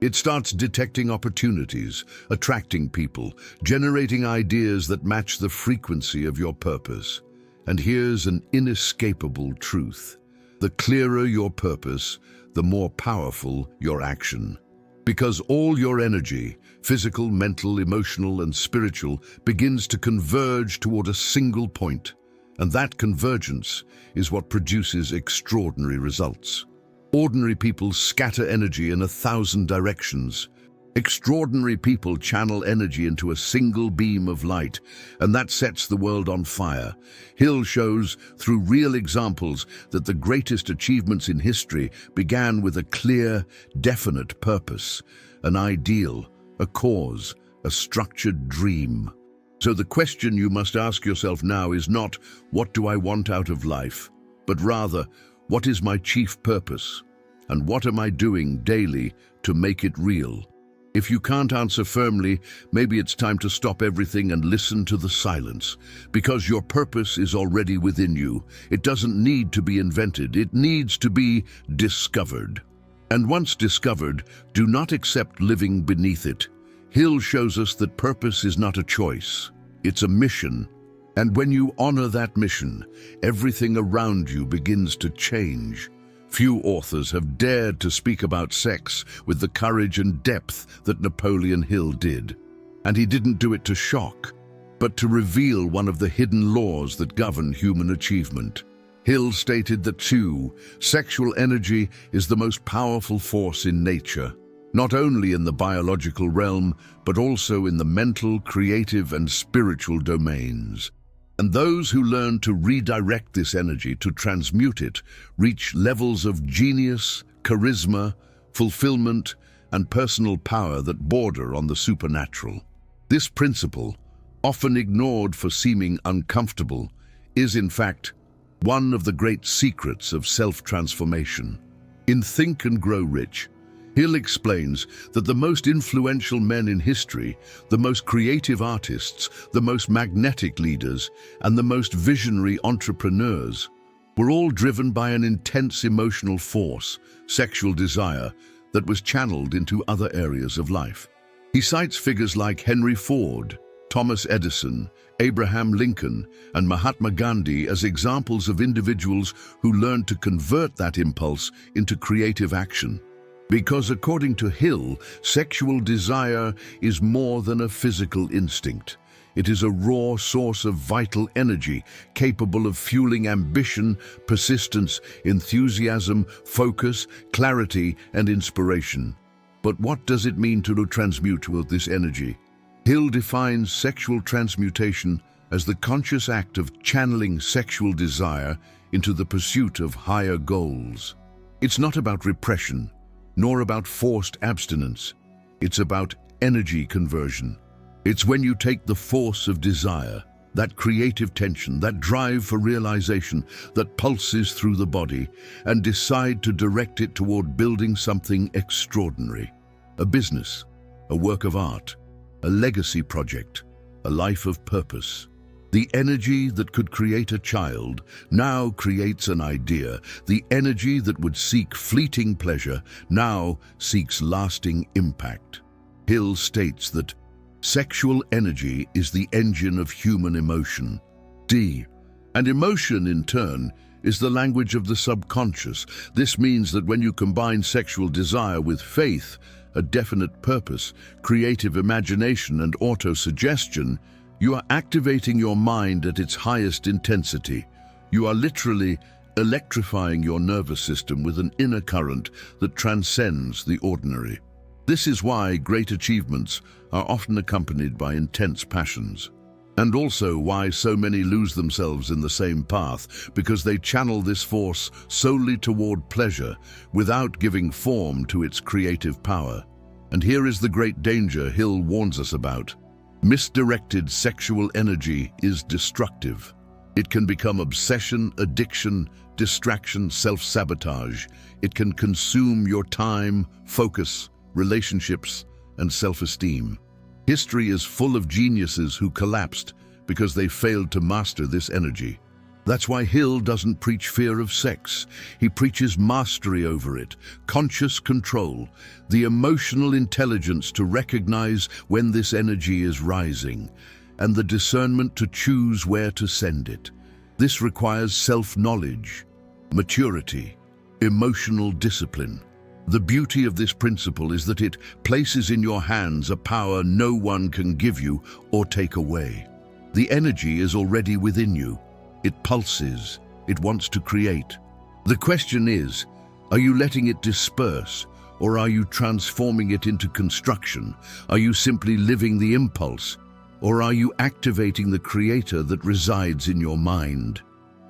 It starts detecting opportunities, attracting people, generating ideas that match the frequency of your purpose. And here's an inescapable truth. The clearer your purpose, the more powerful your action. Because all your energy, physical, mental, emotional, and spiritual, begins to converge toward a single point. And that convergence is what produces extraordinary results. Ordinary people scatter energy in 1,000 directions. Extraordinary people channel energy into a single beam of light, and that sets the world on fire. Hill shows, through real examples, that the greatest achievements in history began with a clear, definite purpose, an ideal, a cause, a structured dream. So the question you must ask yourself now is not, what do I want out of life? But rather, what is my chief purpose? And what am I doing daily to make it real? If you can't answer firmly, maybe it's time to stop everything and listen to the silence. Because your purpose is already within you. It doesn't need to be invented. It needs to be discovered. And once discovered, do not accept living beneath it. Hill shows us that purpose is not a choice. It's a mission. And when you honor that mission, everything around you begins to change. Few authors have dared to speak about sex with the courage and depth that Napoleon Hill did. And he didn't do it to shock, but to reveal one of the hidden laws that govern human achievement. Hill stated that, sexual energy is the most powerful force in nature, not only in the biological realm, but also in the mental, creative, and spiritual domains. And those who learn to redirect this energy, to transmute it, reach levels of genius, charisma, fulfillment, and personal power that border on the supernatural. This principle, often ignored for seeming uncomfortable, is in fact one of the great secrets of self-transformation. In Think and Grow Rich, Hill explains that the most influential men in history, the most creative artists, the most magnetic leaders, and the most visionary entrepreneurs were all driven by an intense emotional force, sexual desire, that was channeled into other areas of life. He cites figures like Henry Ford, Thomas Edison, Abraham Lincoln, and Mahatma Gandhi as examples of individuals who learned to convert that impulse into creative action. Because according to Hill, sexual desire is more than a physical instinct. It is a raw source of vital energy, capable of fueling ambition, persistence, enthusiasm, focus, clarity, and inspiration. But what does it mean to transmute this energy? Hill defines sexual transmutation as the conscious act of channeling sexual desire into the pursuit of higher goals. It's not about repression, nor about forced abstinence. It's about energy conversion. It's when you take the force of desire, that creative tension, that drive for realization that pulses through the body, and decide to direct it toward building something extraordinary. A business, a work of art, a legacy project, a life of purpose. The energy that could create a child now creates an idea. The energy that would seek fleeting pleasure now seeks lasting impact. Hill states that sexual energy is the engine of human emotion. And emotion, in turn, is the language of the subconscious. This means that when you combine sexual desire with faith, a definite purpose, creative imagination, and autosuggestion, you are activating your mind at its highest intensity. You are literally electrifying your nervous system with an inner current that transcends the ordinary. This is why great achievements are often accompanied by intense passions. And also why so many lose themselves in the same path, because they channel this force solely toward pleasure without giving form to its creative power. And here is the great danger Hill warns us about. Misdirected sexual energy is destructive. It can become obsession, addiction, distraction, self-sabotage. It can consume your time, focus, relationships, and self-esteem. History is full of geniuses who collapsed because they failed to master this energy. That's why Hill doesn't preach fear of sex. He preaches mastery over it, conscious control, the emotional intelligence to recognize when this energy is rising, and the discernment to choose where to send it. This requires self-knowledge, maturity, emotional discipline. The beauty of this principle is that it places in your hands a power no one can give you or take away. The energy is already within you. It pulses. It wants to create. The question is, are you letting it disperse, or are you transforming it into construction? Are you simply living the impulse, or are you activating the creator that resides in your mind?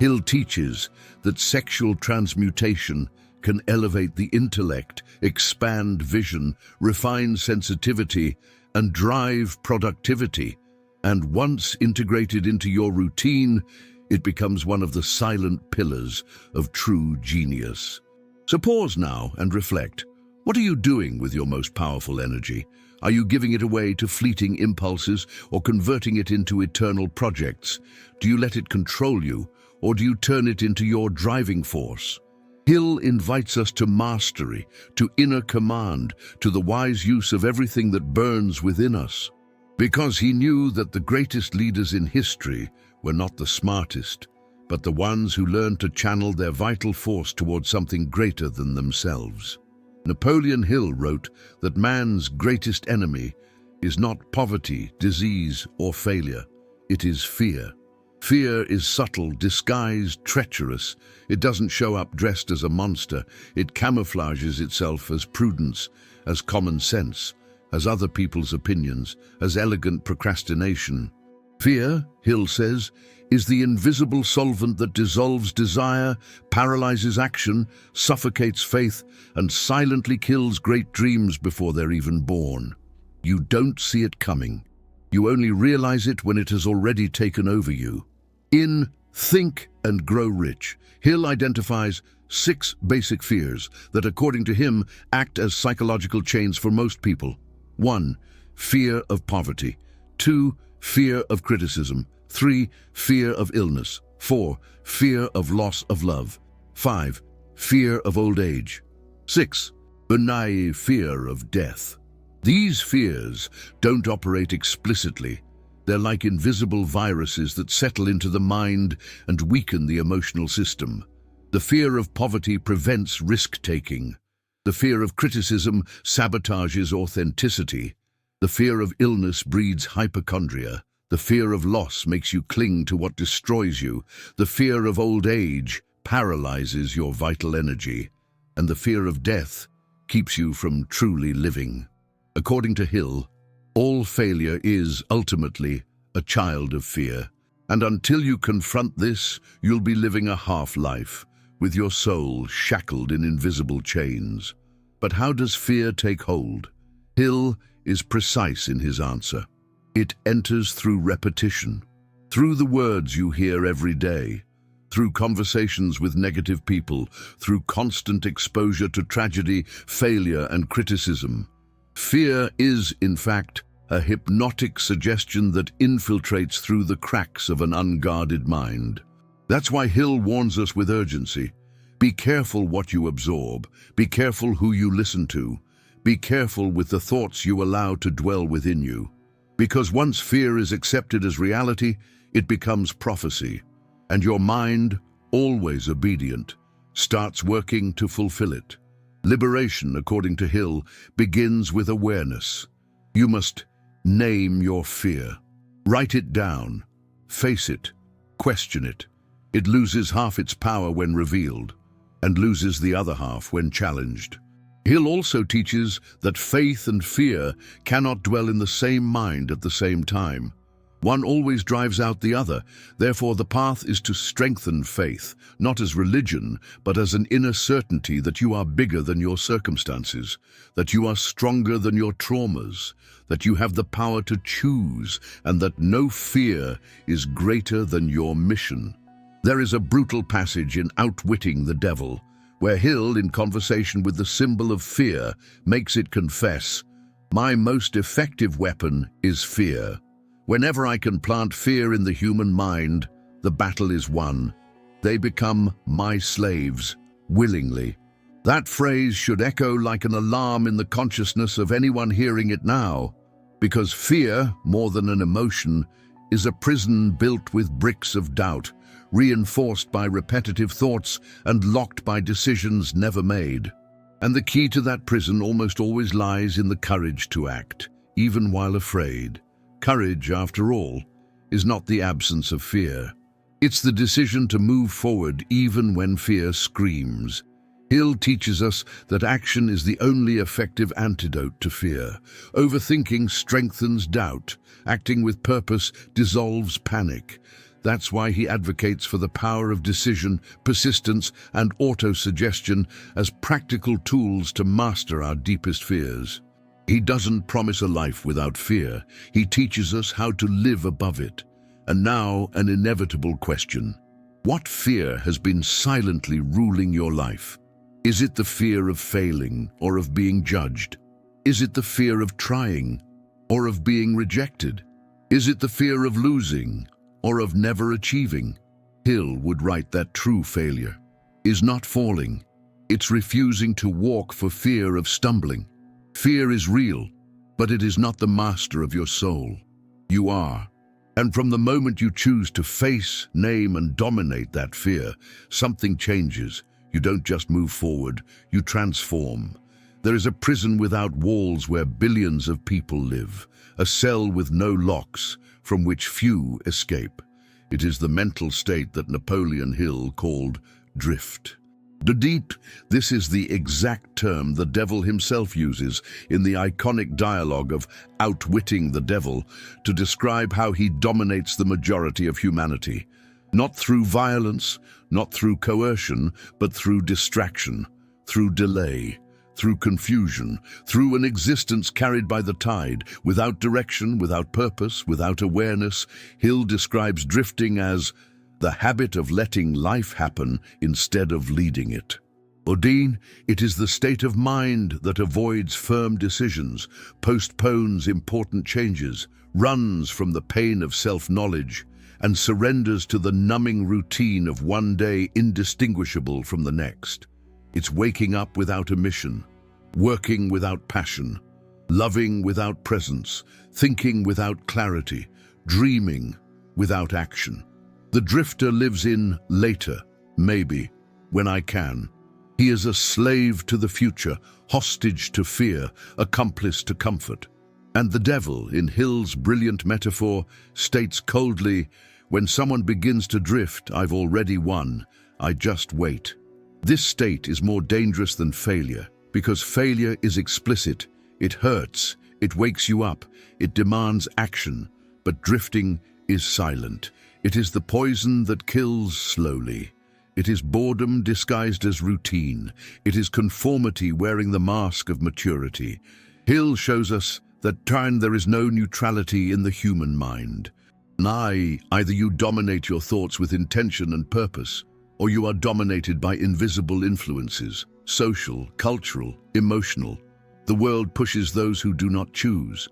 Hill teaches that sexual transmutation can elevate the intellect, expand vision, refine sensitivity, and drive productivity. And once integrated into your routine, it becomes one of the silent pillars of true genius. So pause now and reflect. What are you doing with your most powerful energy? Are you giving it away to fleeting impulses or converting it into eternal projects? Do you let it control you, or do you turn it into your driving force? Hill invites us to mastery, to inner command, to the wise use of everything that burns within us. Because he knew that the greatest leaders in history were not the smartest, but the ones who learned to channel their vital force towards something greater than themselves. Napoleon Hill wrote that man's greatest enemy is not poverty, disease, or failure. It is fear. Fear is subtle, disguised, treacherous. It doesn't show up dressed as a monster. It camouflages itself as prudence, as common sense, as other people's opinions, as elegant procrastination. Fear, Hill says, is the invisible solvent that dissolves desire, paralyzes action, suffocates faith, and silently kills great dreams before they're even born. You don't see it coming. You only realize it when it has already taken over you. In Think and Grow Rich, Hill identifies 6 basic fears that, according to him, act as psychological chains for most people. 1. Fear of poverty. 2. Fear of criticism. 3. Fear of illness. 4. Fear of loss of love. 5. Fear of old age. 6. The naive fear of death. These fears don't operate explicitly. They're like invisible viruses that settle into the mind and weaken the emotional system. The fear of poverty prevents risk-taking. The fear of criticism sabotages authenticity. The fear of illness breeds hypochondria. The fear of loss makes you cling to what destroys you. The fear of old age paralyzes your vital energy. And the fear of death keeps you from truly living. According to Hill, all failure is, ultimately, a child of fear. And until you confront this, you'll be living a half-life, with your soul shackled in invisible chains. But how does fear take hold? Hill is precise in his answer. It enters through repetition, through the words you hear every day, through conversations with negative people, through constant exposure to tragedy, failure, and criticism. Fear is, in fact, a hypnotic suggestion that infiltrates through the cracks of an unguarded mind. That's why Hill warns us with urgency. Be careful what you absorb. Be careful who you listen to. Be careful with the thoughts you allow to dwell within you. Because once fear is accepted as reality, it becomes prophecy. And your mind, always obedient, starts working to fulfill it. Liberation, according to Hill, begins with awareness. You must name your fear. Write it down. Face it. Question it. It loses half its power when revealed, and loses the other half when challenged. Hill also teaches that faith and fear cannot dwell in the same mind at the same time. One always drives out the other. Therefore, the path is to strengthen faith, not as religion, but as an inner certainty that you are bigger than your circumstances, that you are stronger than your traumas, that you have the power to choose, and that no fear is greater than your mission. There is a brutal passage in Outwitting the Devil, where Hill, in conversation with the symbol of fear, makes it confess, "My most effective weapon is fear. Whenever I can plant fear in the human mind, the battle is won. They become my slaves, willingly." That phrase should echo like an alarm in the consciousness of anyone hearing it now, because fear, more than an emotion, is a prison built with bricks of doubt, reinforced by repetitive thoughts and locked by decisions never made. And the key to that prison almost always lies in the courage to act, even while afraid. Courage, after all, is not the absence of fear. It's the decision to move forward even when fear screams. Hill teaches us that action is the only effective antidote to fear. Overthinking strengthens doubt. Acting with purpose dissolves panic. That's why he advocates for the power of decision, persistence, and autosuggestion as practical tools to master our deepest fears. He doesn't promise a life without fear. He teaches us how to live above it. And now, an inevitable question. What fear has been silently ruling your life? Is it the fear of failing or of being judged? Is it the fear of trying or of being rejected? Is it the fear of losing or of never achieving? Hill would write that true failure is not falling. It's refusing to walk for fear of stumbling. Fear is real, but it is not the master of your soul. You are. And from the moment you choose to face, name, and dominate that fear, something changes. You don't just move forward, you transform. There is a prison without walls where billions of people live, a cell with no locks from which few escape. It is the mental state that Napoleon Hill called drift. Deep, this is the exact term the devil himself uses in the iconic dialogue of Outwitting the Devil to describe how he dominates the majority of humanity. Not through violence, not through coercion, but through distraction, through delay, through confusion, through an existence carried by the tide, without direction, without purpose, without awareness. Hill describes drifting as the habit of letting life happen instead of leading it. Odin, it is the state of mind that avoids firm decisions, postpones important changes, runs from the pain of self-knowledge, and surrenders to the numbing routine of one day indistinguishable from the next. It's waking up without a mission, working without passion, loving without presence, thinking without clarity, dreaming without action. The drifter lives in later, maybe, when I can. He is a slave to the future, hostage to fear, accomplice to comfort. And the devil, in Hill's brilliant metaphor, states coldly, when someone begins to drift, I've already won, I just wait. This state is more dangerous than failure, because failure is explicit, it hurts, it wakes you up, it demands action, but drifting is silent. It is the poison that kills slowly. It is boredom disguised as routine. It is conformity wearing the mask of maturity. Hill shows us that there is no neutrality in the human mind. Either you dominate your thoughts with intention and purpose, or you are dominated by invisible influences, social, cultural, emotional. The world pushes those who do not choose.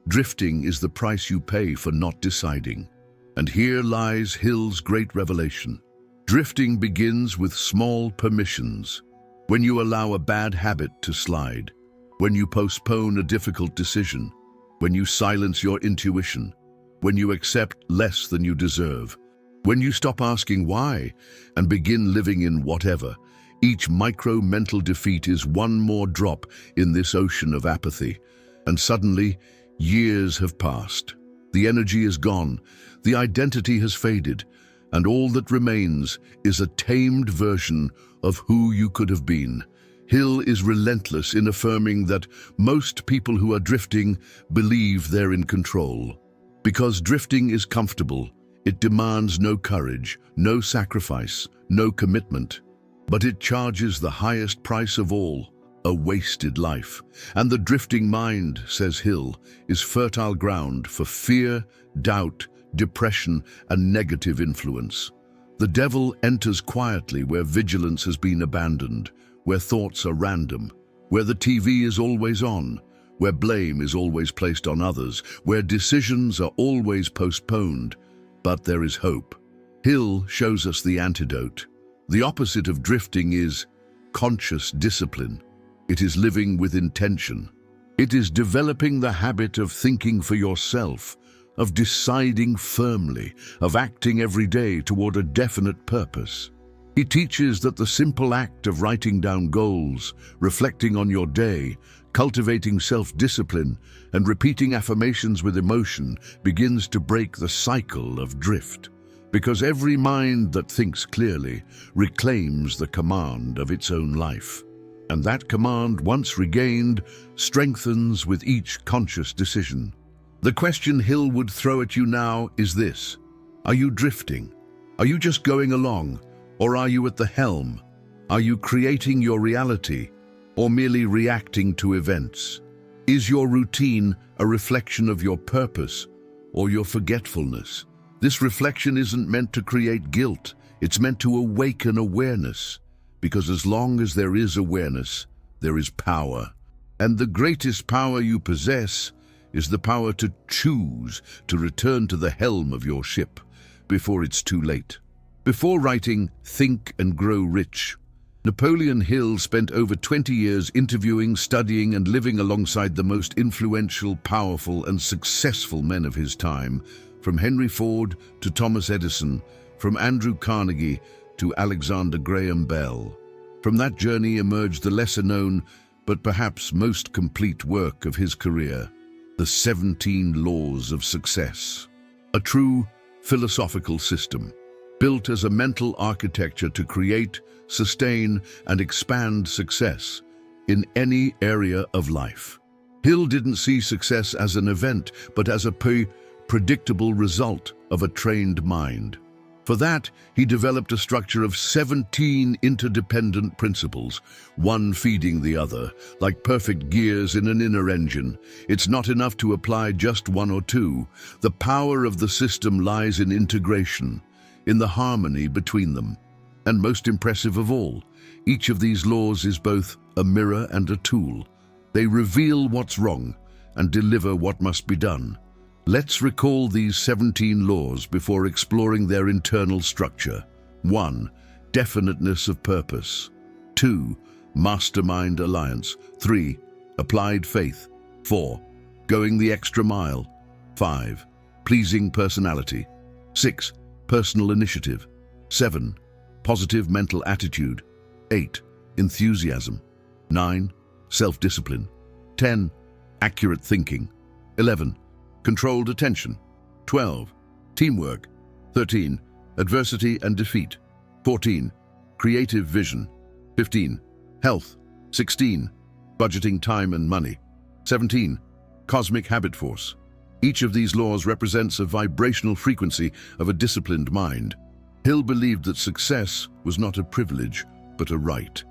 Drifting is the price you pay for not deciding. And here lies Hill's great revelation. Drifting begins with small permissions. When you allow a bad habit to slide, when you postpone a difficult decision, when you silence your intuition, when you accept less than you deserve, when you stop asking why and begin living in whatever, each micro-mental defeat is one more drop in this ocean of apathy. And suddenly, years have passed. The energy is gone, the identity has faded, and all that remains is a tamed version of who you could have been. Hill is relentless in affirming that most people who are drifting believe they're in control. Because drifting is comfortable, it demands no courage, no sacrifice, no commitment. But it charges the highest price of all, a wasted life. And the drifting mind, says Hill, is fertile ground for fear, doubt, depression, and negative influence. The devil enters quietly where vigilance has been abandoned, where thoughts are random, where the TV is always on, where blame is always placed on others, where decisions are always postponed. But there is hope. Hill shows us the antidote. The opposite of drifting is conscious discipline. It is living with intention. It is developing the habit of thinking for yourself, of deciding firmly, of acting every day toward a definite purpose. He teaches that the simple act of writing down goals, reflecting on your day, cultivating self-discipline, and repeating affirmations with emotion begins to break the cycle of drift. Because every mind that thinks clearly reclaims the command of its own life. And that command, once regained, strengthens with each conscious decision. The question Hill would throw at you now is this: are you drifting? Are you just going along? Or are you at the helm? Are you creating your reality, or merely reacting to events? Is your routine a reflection of your purpose or your forgetfulness? This reflection isn't meant to create guilt, it's meant to awaken awareness. Because as long as there is awareness, there is power. And the greatest power you possess is the power to choose to return to the helm of your ship before it's too late. Before writing Think and Grow Rich, Napoleon Hill spent over 20 years interviewing, studying, and living alongside the most influential, powerful, and successful men of his time, from Henry Ford to Thomas Edison, from Andrew Carnegie to Alexander Graham Bell. From that journey emerged the lesser-known, but perhaps most complete work of his career, the 17 Laws of Success. A true philosophical system, built as a mental architecture to create, sustain, and expand success in any area of life. Hill didn't see success as an event, but as a predictable result of a trained mind. For that, he developed a structure of 17 interdependent principles, one feeding the other, like perfect gears in an inner engine. It's not enough to apply just one or two. The power of the system lies in integration, in the harmony between them. And most impressive of all, each of these laws is both a mirror and a tool. They reveal what's wrong and deliver what must be done. Let's recall these 17 laws before exploring their internal structure. 1. Definiteness of purpose. 2. Mastermind alliance. 3. Applied faith. 4. Going the extra mile. 5. pleasing personality. 6. Personal initiative. 7. Positive mental attitude. 8. Enthusiasm. 9. Self-discipline. 10. Accurate thinking. 11. Controlled attention. 12. Teamwork. 13. Adversity and defeat. 14. Creative vision. 15. Health. 16. Budgeting time and money. 17. Cosmic habit force. Each of these laws represents a vibrational frequency of a disciplined mind. Hill believed that success was not a privilege, but a right,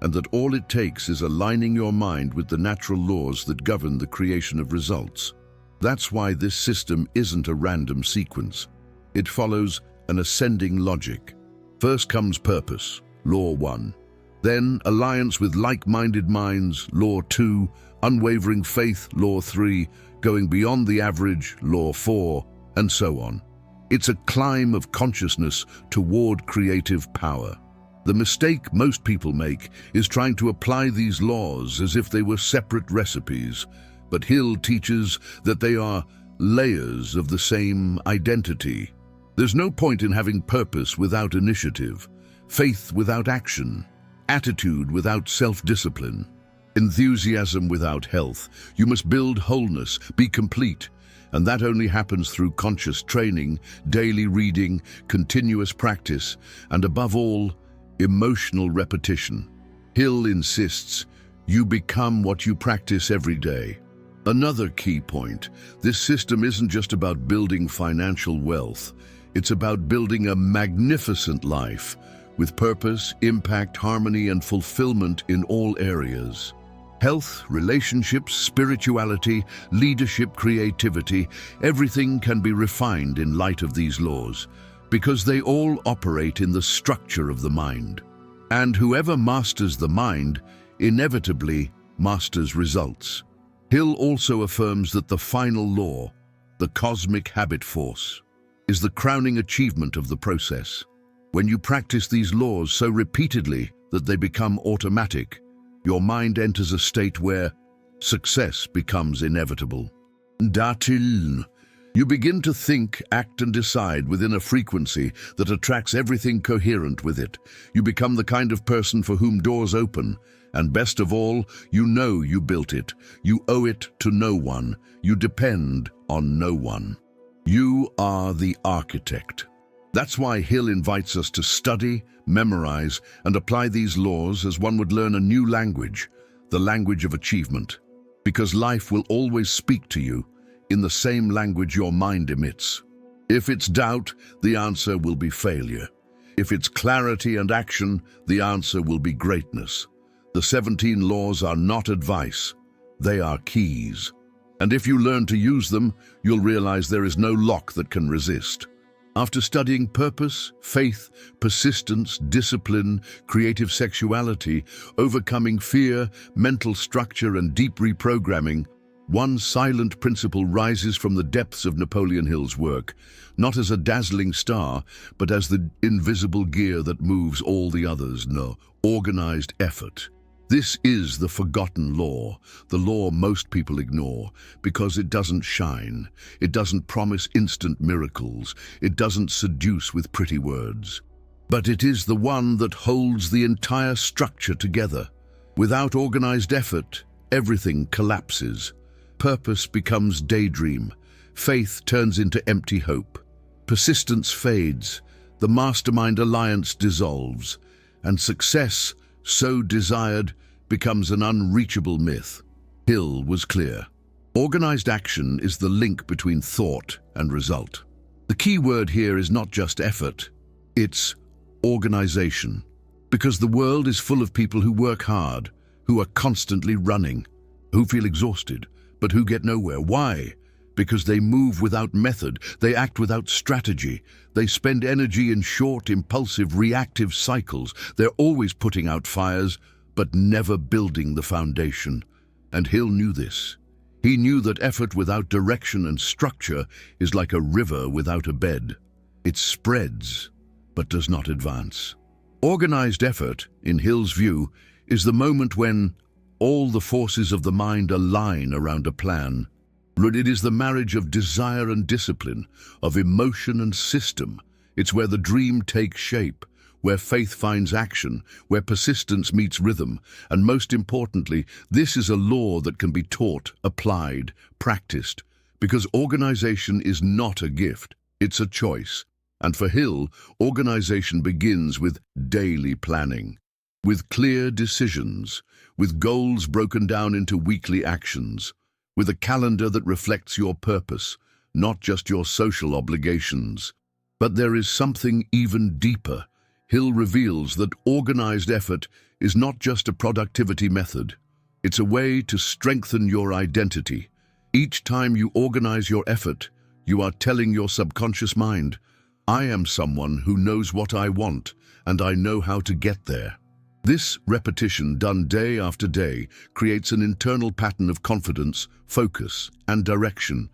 and that all it takes is aligning your mind with the natural laws that govern the creation of results. That's why this system isn't a random sequence. It follows an ascending logic. First comes purpose, Law 1. Then alliance with like-minded minds, Law 2. Unwavering faith, Law 3. Going beyond the average, Law 4, and so on. It's a climb of consciousness toward creative power. The mistake most people make is trying to apply these laws as if they were separate recipes, but Hill teaches that they are layers of the same identity. There's no point in having purpose without initiative, faith without action, attitude without self-discipline, enthusiasm without health. You must build wholeness, be complete, and that only happens through conscious training, daily reading, continuous practice, and above all, emotional repetition. Hill insists you become what you practice every day. Another key point, this system isn't just about building financial wealth, it's about building a magnificent life with purpose, impact, harmony, and fulfillment in all areas. Health, relationships, spirituality, leadership, creativity, everything can be refined in light of these laws, because they all operate in the structure of the mind. And whoever masters the mind inevitably masters results. Hill also affirms that the final law, the cosmic habit force, is the crowning achievement of the process. When you practice these laws so repeatedly that they become automatic, your mind enters a state where success becomes inevitable. Datil. You begin to think, act, and decide within a frequency that attracts everything coherent with it. You become the kind of person for whom doors open, and best of all, you know you built it. You owe it to no one. You depend on no one. You are the architect. That's why Hill invites us to study, memorize, and apply these laws as one would learn a new language, the language of achievement. Because life will always speak to you in the same language your mind emits. If it's doubt, the answer will be failure. If it's clarity and action, the answer will be greatness. The 17 laws are not advice, they are keys. And if you learn to use them, you'll realize there is no lock that can resist. After studying purpose, faith, persistence, discipline, creative sexuality, overcoming fear, mental structure, and deep reprogramming, one silent principle rises from the depths of Napoleon Hill's work, not as a dazzling star, but as the invisible gear that moves all the others. No, organized effort. This is the forgotten law, the law most people ignore, because it doesn't shine, it doesn't promise instant miracles, it doesn't seduce with pretty words. But it is the one that holds the entire structure together. Without organized effort, everything collapses. Purpose becomes daydream, faith turns into empty hope, persistence fades, the mastermind alliance dissolves, and success, so desired, becomes an unreachable myth. Hill was clear. Organized action is the link between thought and result. The key word here is not just effort, it's organization. Because the world is full of people who work hard, who are constantly running, who feel exhausted, but who get nowhere. Why? Because they move without method, they act without strategy, they spend energy in short, impulsive, reactive cycles. They're always putting out fires, but never building the foundation. And Hill knew this. He knew that effort without direction and structure is like a river without a bed. It spreads, but does not advance. Organized effort, in Hill's view, is the moment when all the forces of the mind align around a plan. It is the marriage of desire and discipline, of emotion and system. It's where the dream takes shape, where faith finds action, where persistence meets rhythm, and most importantly, this is a law that can be taught, applied, practiced, because organization is not a gift, it's a choice. And for Hill, organization begins with daily planning, with clear decisions, with goals broken down into weekly actions, with a calendar that reflects your purpose, not just your social obligations. But there is something even deeper. Hill reveals that organized effort is not just a productivity method. It's a way to strengthen your identity. Each time you organize your effort, you are telling your subconscious mind, I am someone who knows what I want, and I know how to get there. This repetition, done day after day, creates an internal pattern of confidence, focus, and direction,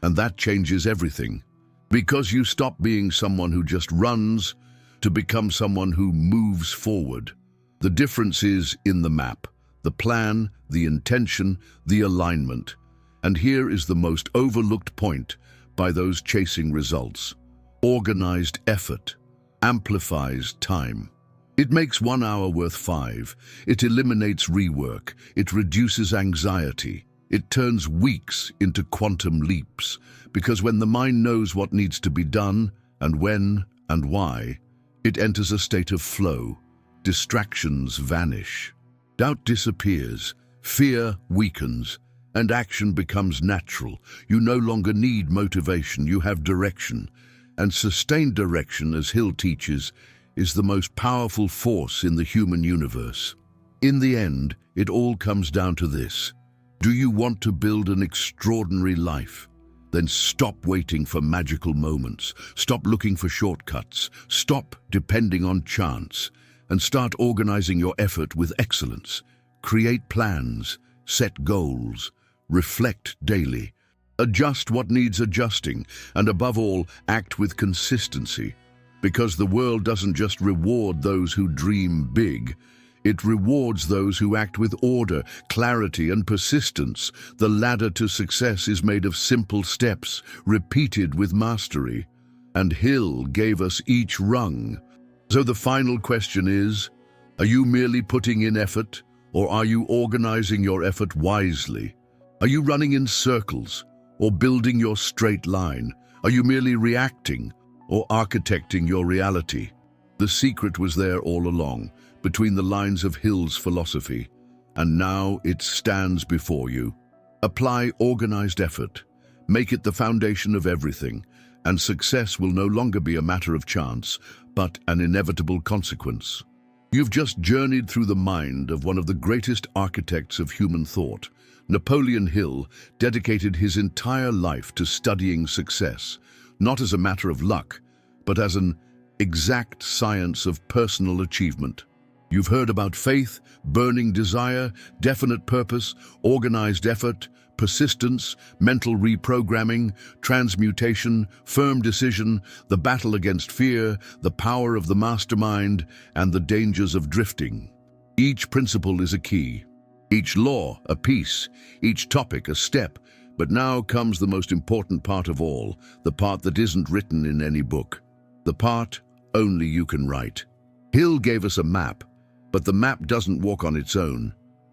and that changes everything. Because you stop being someone who just runs to become someone who moves forward. The difference is in the map, the plan, the intention, the alignment. And here is the most overlooked point by those chasing results. Organized effort amplifies time. It makes 1 hour worth 5. It eliminates rework. It reduces anxiety. It turns weeks into quantum leaps. Because when the mind knows what needs to be done, and when, and why, it enters a state of flow. Distractions vanish. Doubt disappears. Fear weakens. And action becomes natural. You no longer need motivation. You have direction. And sustained direction, as Hill teaches, is the most powerful force in the human universe. In the end, it all comes down to this. Do you want to build an extraordinary life? Then stop waiting for magical moments. Stop looking for shortcuts. Stop depending on chance. And start organizing your effort with excellence. Create plans. Set goals. Reflect daily. Adjust what needs adjusting. And above all, act with consistency. Because the world doesn't just reward those who dream big, it rewards those who act with order, clarity, and persistence. The ladder to success is made of simple steps, repeated with mastery. And Hill gave us each rung. So the final question is, are you merely putting in effort, or are you organizing your effort wisely? Are you running in circles, or building your straight line? Are you merely reacting, or architecting your reality? The secret was there all along, between the lines of Hill's philosophy, and now it stands before you. Apply organized effort, make it the foundation of everything, and success will no longer be a matter of chance, but an inevitable consequence. You've just journeyed through the mind of one of the greatest architects of human thought. Napoleon Hill dedicated his entire life to studying success, not as a matter of luck, but as an exact science of personal achievement. You've heard about faith, burning desire, definite purpose, organized effort, persistence, mental reprogramming, transmutation, firm decision, the battle against fear, the power of the mastermind, and the dangers of drifting. Each principle is a key, each law a piece, each topic a step. But now comes the most important part of all, the part that isn't written in any book, the part only you can write. Hill gave us a map, but the map doesn't walk on its own.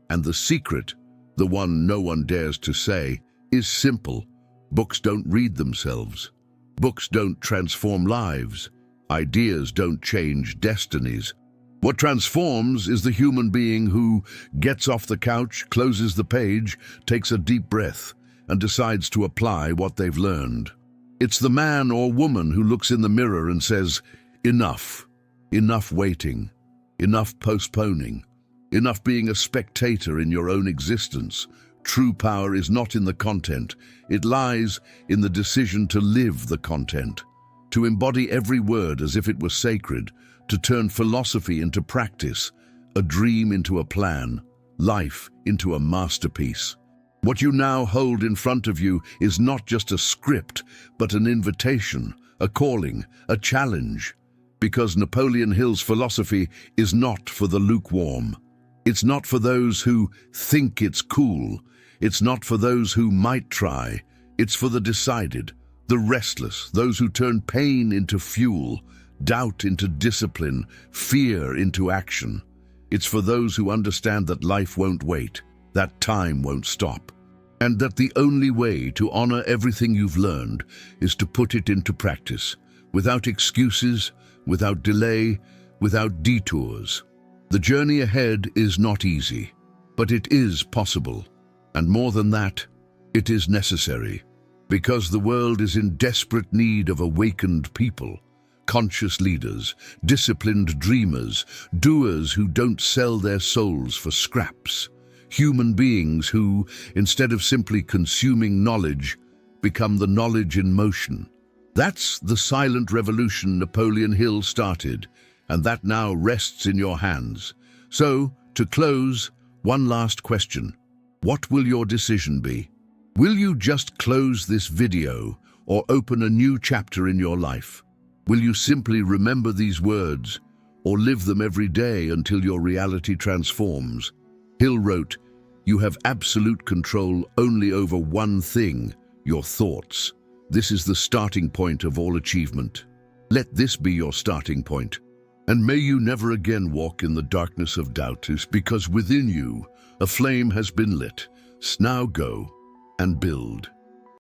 And the secret, the one no one dares to say, is simple. Books don't read themselves. Books don't transform lives. Ideas don't change destinies. What transforms is the human being who gets off the couch, closes the page, takes a deep breath, and decides to apply what they've learned. It's the man or woman who looks in the mirror and says, enough. Enough waiting. Enough postponing. Enough being a spectator in your own existence. True power is not in the content. It lies in the decision to live the content. To embody every word as if it were sacred. To turn philosophy into practice. A dream into a plan. Life into a masterpiece. What you now hold in front of you is not just a script, but an invitation, a calling, a challenge. Because Napoleon Hill's philosophy is not for the lukewarm. It's not for those who think it's cool. It's not for those who might try. It's for the decided, the restless, those who turn pain into fuel, doubt into discipline, fear into action. It's for those who understand that life won't wait, that time won't stop, and that the only way to honor everything you've learned is to put it into practice, without excuses, without delay, without detours. The journey ahead is not easy, but it is possible. And more than that, it is necessary. Because the world is in desperate need of awakened people, conscious leaders, disciplined dreamers, doers who don't sell their souls for scraps, human beings who, instead of simply consuming knowledge, become the knowledge in motion. That's the silent revolution Napoleon Hill started, and that now rests in your hands. So, to close, one last question. What will your decision be? Will you just close this video or open a new chapter in your life? Will you simply remember these words or live them every day until your reality transforms? Hill wrote, "You have absolute control only over one thing, your thoughts. This is the starting point of all achievement. Let this be your starting point. And may you never again walk in the darkness of doubt, because within you a flame has been lit. Now go and build."